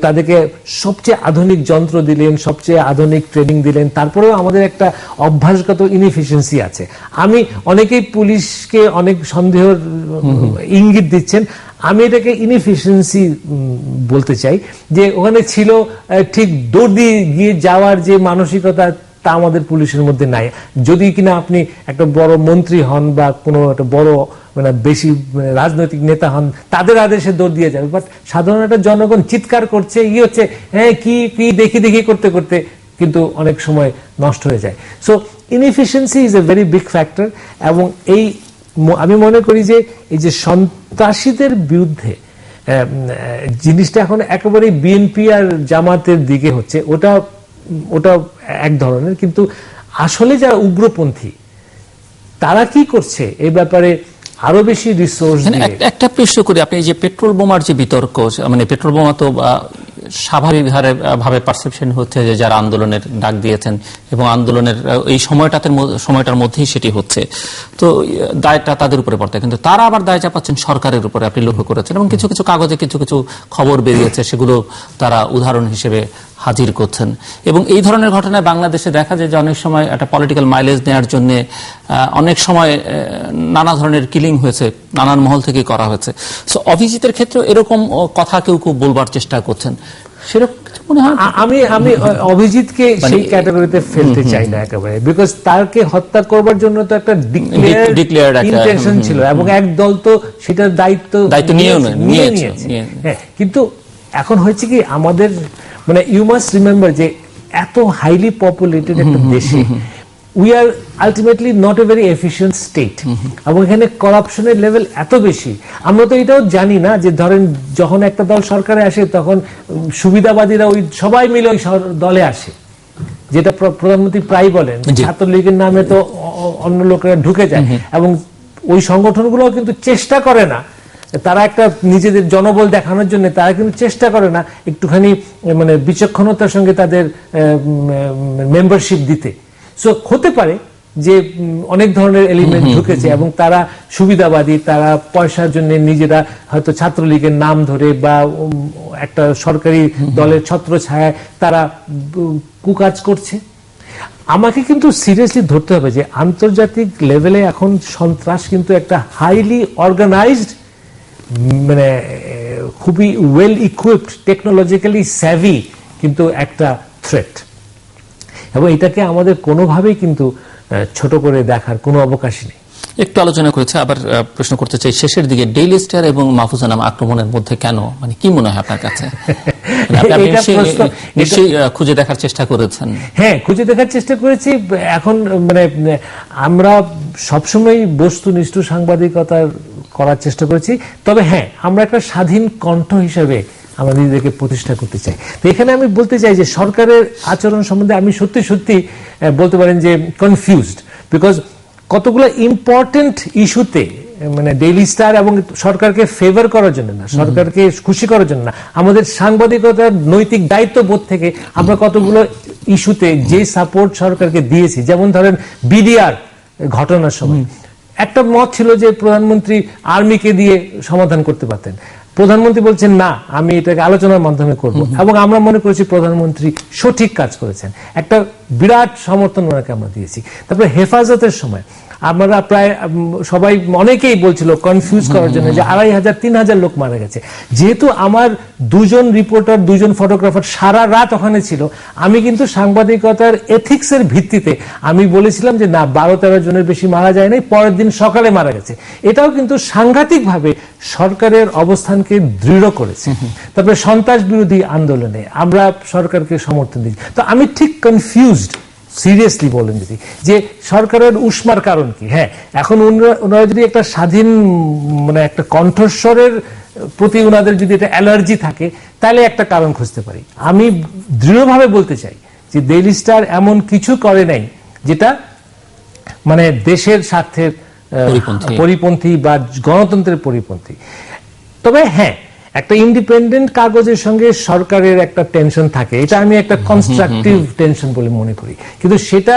তাদেরকে সবচেয়ে আধুনিক যন্ত্র দিলেন, সবচেয়ে আধুনিক ট্রেনিং দিলেন, তারপরেও আমাদের একটা অভ্যাসগত ইনএফিশিয়েন্সি আছে। আমি অনেকেই পুলিশকে অনেক সন্দেহের ইঙ্গিত দিচ্ছেন, আমি এটাকে ইনএফিশিয়েন্সি বলতে চাই। যে ওখানে ছিল ঠিক দৌড় দিয়ে গিয়ে যাওয়ার যে মানসিকতা, তা আমাদের পুলিশের মধ্যে নাই। যদি কিনা আপনি একটা বড় মন্ত্রী হন বা কোনো একটা বড় মানে বেশি রাজনৈতিক নেতা হন, তাদের আদেশে দৌড় দিয়ে যাবে। বাট সাধারণ একটা জনগণ চিৎকার করছে, হচ্ছে, হ্যাঁ কি কি দেখি দেখি করতে করতে কিন্তু অনেক সময় নষ্ট হয়ে যায়। So inefficiency is a very big factor. এবং আমি মনে করি যে এই যে সন্ত্রাসীদের বিরুদ্ধে জিনিসটা এখন একেবারে বিএনপি আর জামাতের দিকে হচ্ছে, ওটা এক ধরনের, কিন্তু আসলে যারা উগ্রপন্থী তারা কি করছে এই ব্যাপারে আরো বেশি রিসোর্স। একটা প্রশ্ন করি, আপনি যে পেট্রোল বোমার যে বিতর্ক, মানে পেট্রোল বোমা তো স্বাভাবিক ভাবে পারসেপশন হচ্ছে যে যারা আন্দোলনের ডাক দিয়েছেন এবং আন্দোলনের এই সময়টার মধ্যেই সেটি হচ্ছে, তো দায়টা তাদের উপরে পড়তে, কিন্তু তারা আবার দায় চাপাচ্ছেন সরকারের উপরে, আপনি লক্ষ্য করেছেন। এবং কিছু কিছু কাগজে কিছু কিছু খবর বেরিয়েছে, সেগুলো তারা উদাহরণ হিসেবে হাজির করছেন। এবং এই ধরনের ঘটনায় বাংলাদেশে দেখা যায় যে অনেক সময় একটা পলিটিক্যাল মাইলেজ নেওয়ার জন্য অনেক সময় নানা ধরনের কিলিং হয়েছে, নানান মহল থেকে করা হয়েছে। সো অভিজিতের ক্ষেত্রে এরকম কথা কেউ কেউ বলবার চেষ্টা করছেন, সেরকম মনে হয়? আমি অভিজিৎকে সেই ক্যাটাগরিতে ফেলতে চাই না একেবারে, বিকজ তাকে হত্যা করবার জন্য তো একটা ডিক্লেয়ার্ড ইন্টেনশন ছিল এবং এক দল তো সেটার দায়িত্ব নিয়েছে। হ্যাঁ, কিন্তু এখন হয়েছে কি, আমাদের মানে ইউ মাস্ট রিমেম্বার যে এত হাইলি পপুলেটেড একটা দেশে we are ultimately not a very efficient state, এবং এখানে করাপশনের লেভেল এত বেশি। আমরা তো এটাও জানি না যে ধরেন যখন একটা দল সরকারে আসে তখন সুবিধাবাদীরা ওই সবাই মিলে ওই দলে আসে, যেটা প্রধানমন্ত্রী প্রায় বলেন, ছাত্রলীগের নামে তো অন্য লোকেরা ঢুকে যায়। এবং ওই সংগঠনগুলো কিন্তু চেষ্টা করে না, তারা একটা নিজেদের জনবল দেখানোর জন্য তারা কিন্তু চেষ্টা করে না একটুখানি মানে বিচক্ষণতার সঙ্গে তাদের মেম্বারশিপ দিতে। সো হতে পারে যে অনেক ধরনের এলিমেন্ট ঢুকেছে এবং তারা সুবিধাবাদী, তারা পয়সার জন্য নিজেরা হয়তো ছাত্রলীগের নাম ধরে বা একটা সরকারি দলের ছত্রছায়ায় তারা কুকাজ করছে। আমাকে কিন্তু সিরিয়াসলি ধরতে হবে যে আন্তর্জাতিক লেভেলে এখন সন্ত্রাস কিন্তু একটা হাইলি অর্গানাইজড, মানে খুবই ওয়েল ইকুইপড, টেকনোলজিক্যালি স্যাভি কিন্তু একটা থ্রেট, এবং এটাকে আমাদের কোনোভাবেই কিন্তু ছোট করে দেখার কোনো অবকাশই নেই। একটু আলোচনা করেছে, আবার প্রশ্ন করতে চাই শেষের দিকে, ডেইলি স্টার এবং মাহফুজা নাম আক্রমণের মধ্যে কেন, মানে কি মনে হয় আপনার কাছে? নিশ্চয়ই খুঁজে দেখার চেষ্টা করেছেন। হ্যাঁ, খুঁজে দেখার চেষ্টা করেছি। এখন মানে আমরা সবসময় বস্তুনিষ্ঠ সাংবাদিকতা করার চেষ্টা করেছি, তবে হ্যাঁ আমরা একটা স্বাধীন কণ্ঠ হিসেবে আমরা নিজেদেরকে প্রতিষ্ঠা করতে চাই। তো এখানে আমি বলতে চাই যে সরকারের আচরণ সম্বন্ধে আমি সত্যি সত্যি বলতে পারেন যে কনফিউজড, বিকজ কতগুলো ইম্পর্টেন্ট ইস্যুতে মানে ডেইলি স্টার এবং সরকারকে ফেভার করার জন্য না, সরকারকে খুশি করার জন্য না, আমাদের সাংবাদিকতার নৈতিক দায়িত্ববোধ থেকে আমরা কতগুলো ইস্যুতে যে সাপোর্ট সরকারকে দিয়েছি। যেমন ধরেন বিডিআর ঘটনার সময় একটা মত ছিল যে প্রধানমন্ত্রী আর্মিকে দিয়ে সমাধান করতে পারতেন, প্রধানমন্ত্রী বলছেন না, আমি এটাকে আলোচনার মাধ্যমে করব, এবং আমরা মনে করেছি প্রধানমন্ত্রী সঠিক কাজ করেছেন, একটা বিরাট সমর্থন ওনাকে আমরা দিয়েছি। তারপরে হেফাজতের সময় আমরা প্রায় সবাই অনেকেই বলছিল কনফিউজ করার জন্য যে 2500-3000 লোক মারা গেছে। যেহেতু আমার দুজন রিপোর্টার, দুজন ফটোগ্রাফার সারা রাত ওখানে ছিল, আমি কিন্তু সাংবাদিকতার এথিক্সের ভিত্তিতে আমি বলেছিলাম যে না, 12-13 জনের বেশি মারা যায় নাই, পরের দিন সকালে মারা গেছে। এটাও কিন্তু সাংঘাতিকভাবে সরকারের অবস্থানকে দৃঢ় করেছে। তারপরে সন্ত্রাস বিরোধী আন্দোলনে আমরা সরকারকে সমর্থন দিচ্ছি। তো আমি ঠিক কনফিউজড, সিরিয়াসলি বলেন যদি, যে সরকারের উষ্মার কারণ কি। হ্যাঁ, এখন ওনারা যদি একটা স্বাধীন মানে একটা কণ্ঠস্বরের প্রতি ওনাদের যদি একটা অ্যালার্জি থাকে, তাহলে একটা কারণ খুঁজতে পারি। আমি দৃঢ়ভাবে বলতে চাই যে ডেইলি স্টার এমন কিছু করে নাই যেটা মানে দেশের স্বার্থের পরিপন্থী বা গণতন্ত্রের পরিপন্থী। তবে হ্যাঁ, একটা ইন্ডিপেন্ডেন্ট কাগজের সঙ্গে সরকারের একটা টেনশন থাকে, এটা আমি একটা কনস্ট্রাকটিভ টেনশন বলে মনে করি, কিন্তু সেটা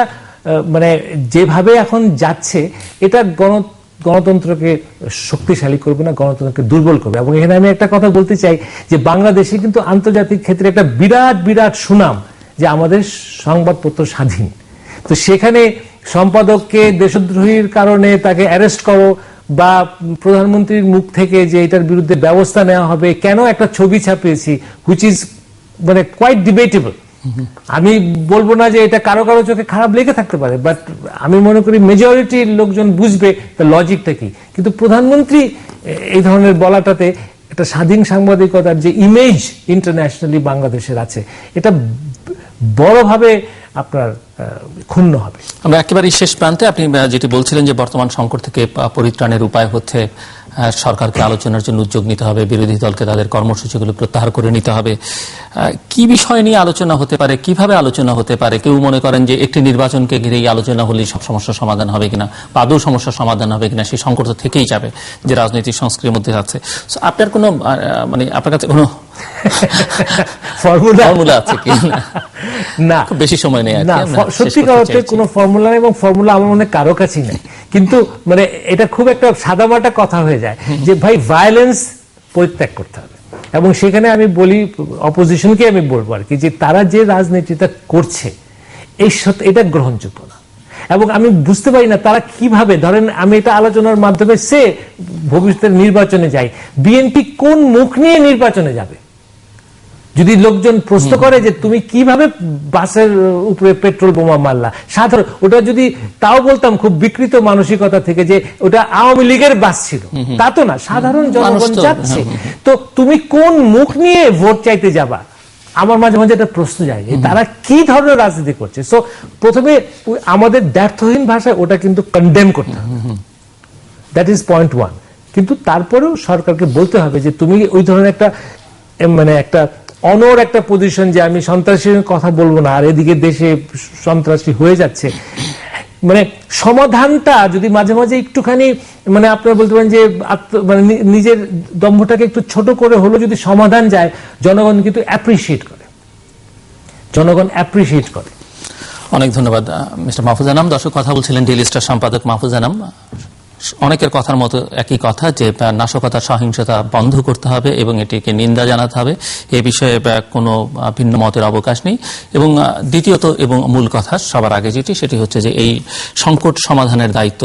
মানে যেভাবে এখন যাচ্ছে এটা গণতন্ত্রকে শক্তিশালী করবে না, গণতন্ত্রকে দুর্বল করবে। এবং এখানে আমি একটা কথা বলতে চাই যে বাংলাদেশে কিন্তু আন্তর্জাতিক ক্ষেত্রে একটা বিরাট বিরাট সুনাম যে আমাদের সংবাদপত্র স্বাধীন। তো সেখানে সম্পাদককে দেশদ্রোহীর কারণে তাকে অ্যারেস্ট করো বা প্রধানমন্ত্রীর মুখ থেকে যে এটার বিরুদ্ধে ব্যবস্থা নেওয়া হবে, কেন একটা ছবি ছাপিয়েছি হুইচ ইজ মানে কোয়াইট ডিবেটেবল, আমি বলবো না যে এটা কারো কারো চোখে খারাপ লেগে থাকতে পারে, বাট আমি মনে করি মেজরিটির লোকজন বুঝবে তার লজিকটা কি। কিন্তু প্রধানমন্ত্রী এই ধরনের বলাটাতে একটা স্বাধীন সাংবাদিকতার যে ইমেজ ইন্টারন্যাশনালি বাংলাদেশের আছে, এটা বড়ভাবে আপনার ক্ষুণ্ণ হবে। আমরা একেবারেই শেষ প্রান্তে, আপনি যেটি বলছিলেন যে বর্তমান সংকট থেকে পরিত্রাণের উপায় হচ্ছে সরকারকে আলোচনার জন্য উদ্যোগ নিতে হবে, বিরোধী দলকে তাদের কর্মসূচিগুলো প্রত্যাহার করে নিতে হবে। কি বিষয় নিয়ে আলোচনা হতে পারে, কিভাবে আলোচনা হতে পারে? কেউ মনে করেন যে একটি নির্বাচনকে ঘিরেই আলোচনা হলেই সব সমস্যার সমাধান হবে কিনা, বা আদৌ সমস্যার সমাধান হবে কিনা, সেই সংকট তো থেকেই যাবে যে রাজনৈতিক সংস্কৃতির মধ্যে আছে। আপনার কোনো মানে আপনার কাছে কোনো ফর্মুলা আছে কি? না, খুব বেশি সময় নেই। না, সত্যিকার অর্থে কোনো ফর্মুলা নেই, এবং ফর্মুলা আমার মনে কারো কাছেই নেই। কিন্তু মানে এটা খুব একটা সাদামাটা কথা হয়ে যায় যে ভাই ভায়োলেন্স পরিত্যাগ করতে হবে। এবং সেখানে আমি বলি, অপোজিশনকে আমি বলবো আর কি, যে তারা যে রাজনীতিটা করছে এটা গ্রহণযোগ্য না। এবং আমি বুঝতে পারি না তারা কিভাবে, ধরেন আমি এটা আলোচনার মাধ্যমে সে ভবিষ্যতের নির্বাচনে যাই, বিএনপি কোন মুখ নিয়ে নির্বাচনে যাবে? যদি লোকজন প্রশ্ন করে যে তুমি কিভাবে বাসের উপরে পেট্রোল বোমা মারলা, সাধারণ ওটা যদি তাও বলতাম খুব বিকৃত মানসিকতা থেকে যে ওটা আওয়ামী লীগের বাস ছিল, তা তো না, সাধারণ জনগণ যাচ্ছে, তো তুমি কোন মুখ নিয়ে ভোট চাইতে যাবা? আমার মাঝে মাঝে একটা প্রশ্ন যায় যে তারা কি ধরনের রাজনীতি করছে। সো প্রথমে আমাদের দ্ব্যর্থহীন ভাষায় ওটা কিন্তু কন্ডেম করতে হবে, দ্যাট ইজ পয়েন্ট ওয়ান। কিন্তু তারপরেও সরকারকে বলতে হবে যে তুমি ওই ধরনের একটা মানে একটা অনর একটা পজিশন যে আমি সন্ত্রাসীর কথা বলবো না, আর এদিকে দেশে সন্ত্রাসী হয়ে যাচ্ছে, মানে সমাধানটা যদি মাঝে মাঝে একটুখানি মানে আপনারা বলতে পারেন যে মানে নিজের দম্ভটাকে একটু ছোট করে হলো যদি সমাধান যায়, জনগণ কিন্তু অ্যাপ্রিসিয়েট করে, জনগণ অ্যাপ্রিসিয়েট করে। অনেক ধন্যবাদ মিস্টার মাহফুজ আনাম। দর্শক, কথা বলছিলেন ডেইলি স্টার সম্পাদক মাহফুজ আনাম। অনেকের কথার মতো একই কথা যে নাশকতা, সহিংসতা বন্ধ করতে হবে এবং এটিকে নিন্দা জানাতে হবে, এ বিষয়ে কোনো ভিন্ন মতের অবকাশ নেই। এবং দ্বিতীয়ত এবং মূল কথা সবার আগে যেটি, সেটি হচ্ছে যে এই সংকট সমাধানের দায়িত্ব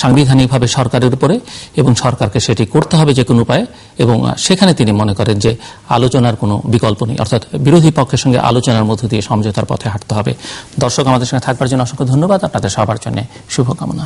সাংবিধানিকভাবে সরকারের উপরে, এবং সরকারকে সেটি করতে হবে যে কোনো উপায়ে। এবং সেখানে তিনি মনে করেন যে আলোচনার কোনো বিকল্প নেই, অর্থাৎ বিরোধী পক্ষের সঙ্গে আলোচনার মধ্য দিয়ে সমঝোতার পথে হাঁটতে হবে। দর্শক, আমাদের সঙ্গে থাকবার জন্য অসংখ্য ধন্যবাদ। আপনাদের সবার জন্য শুভকামনা।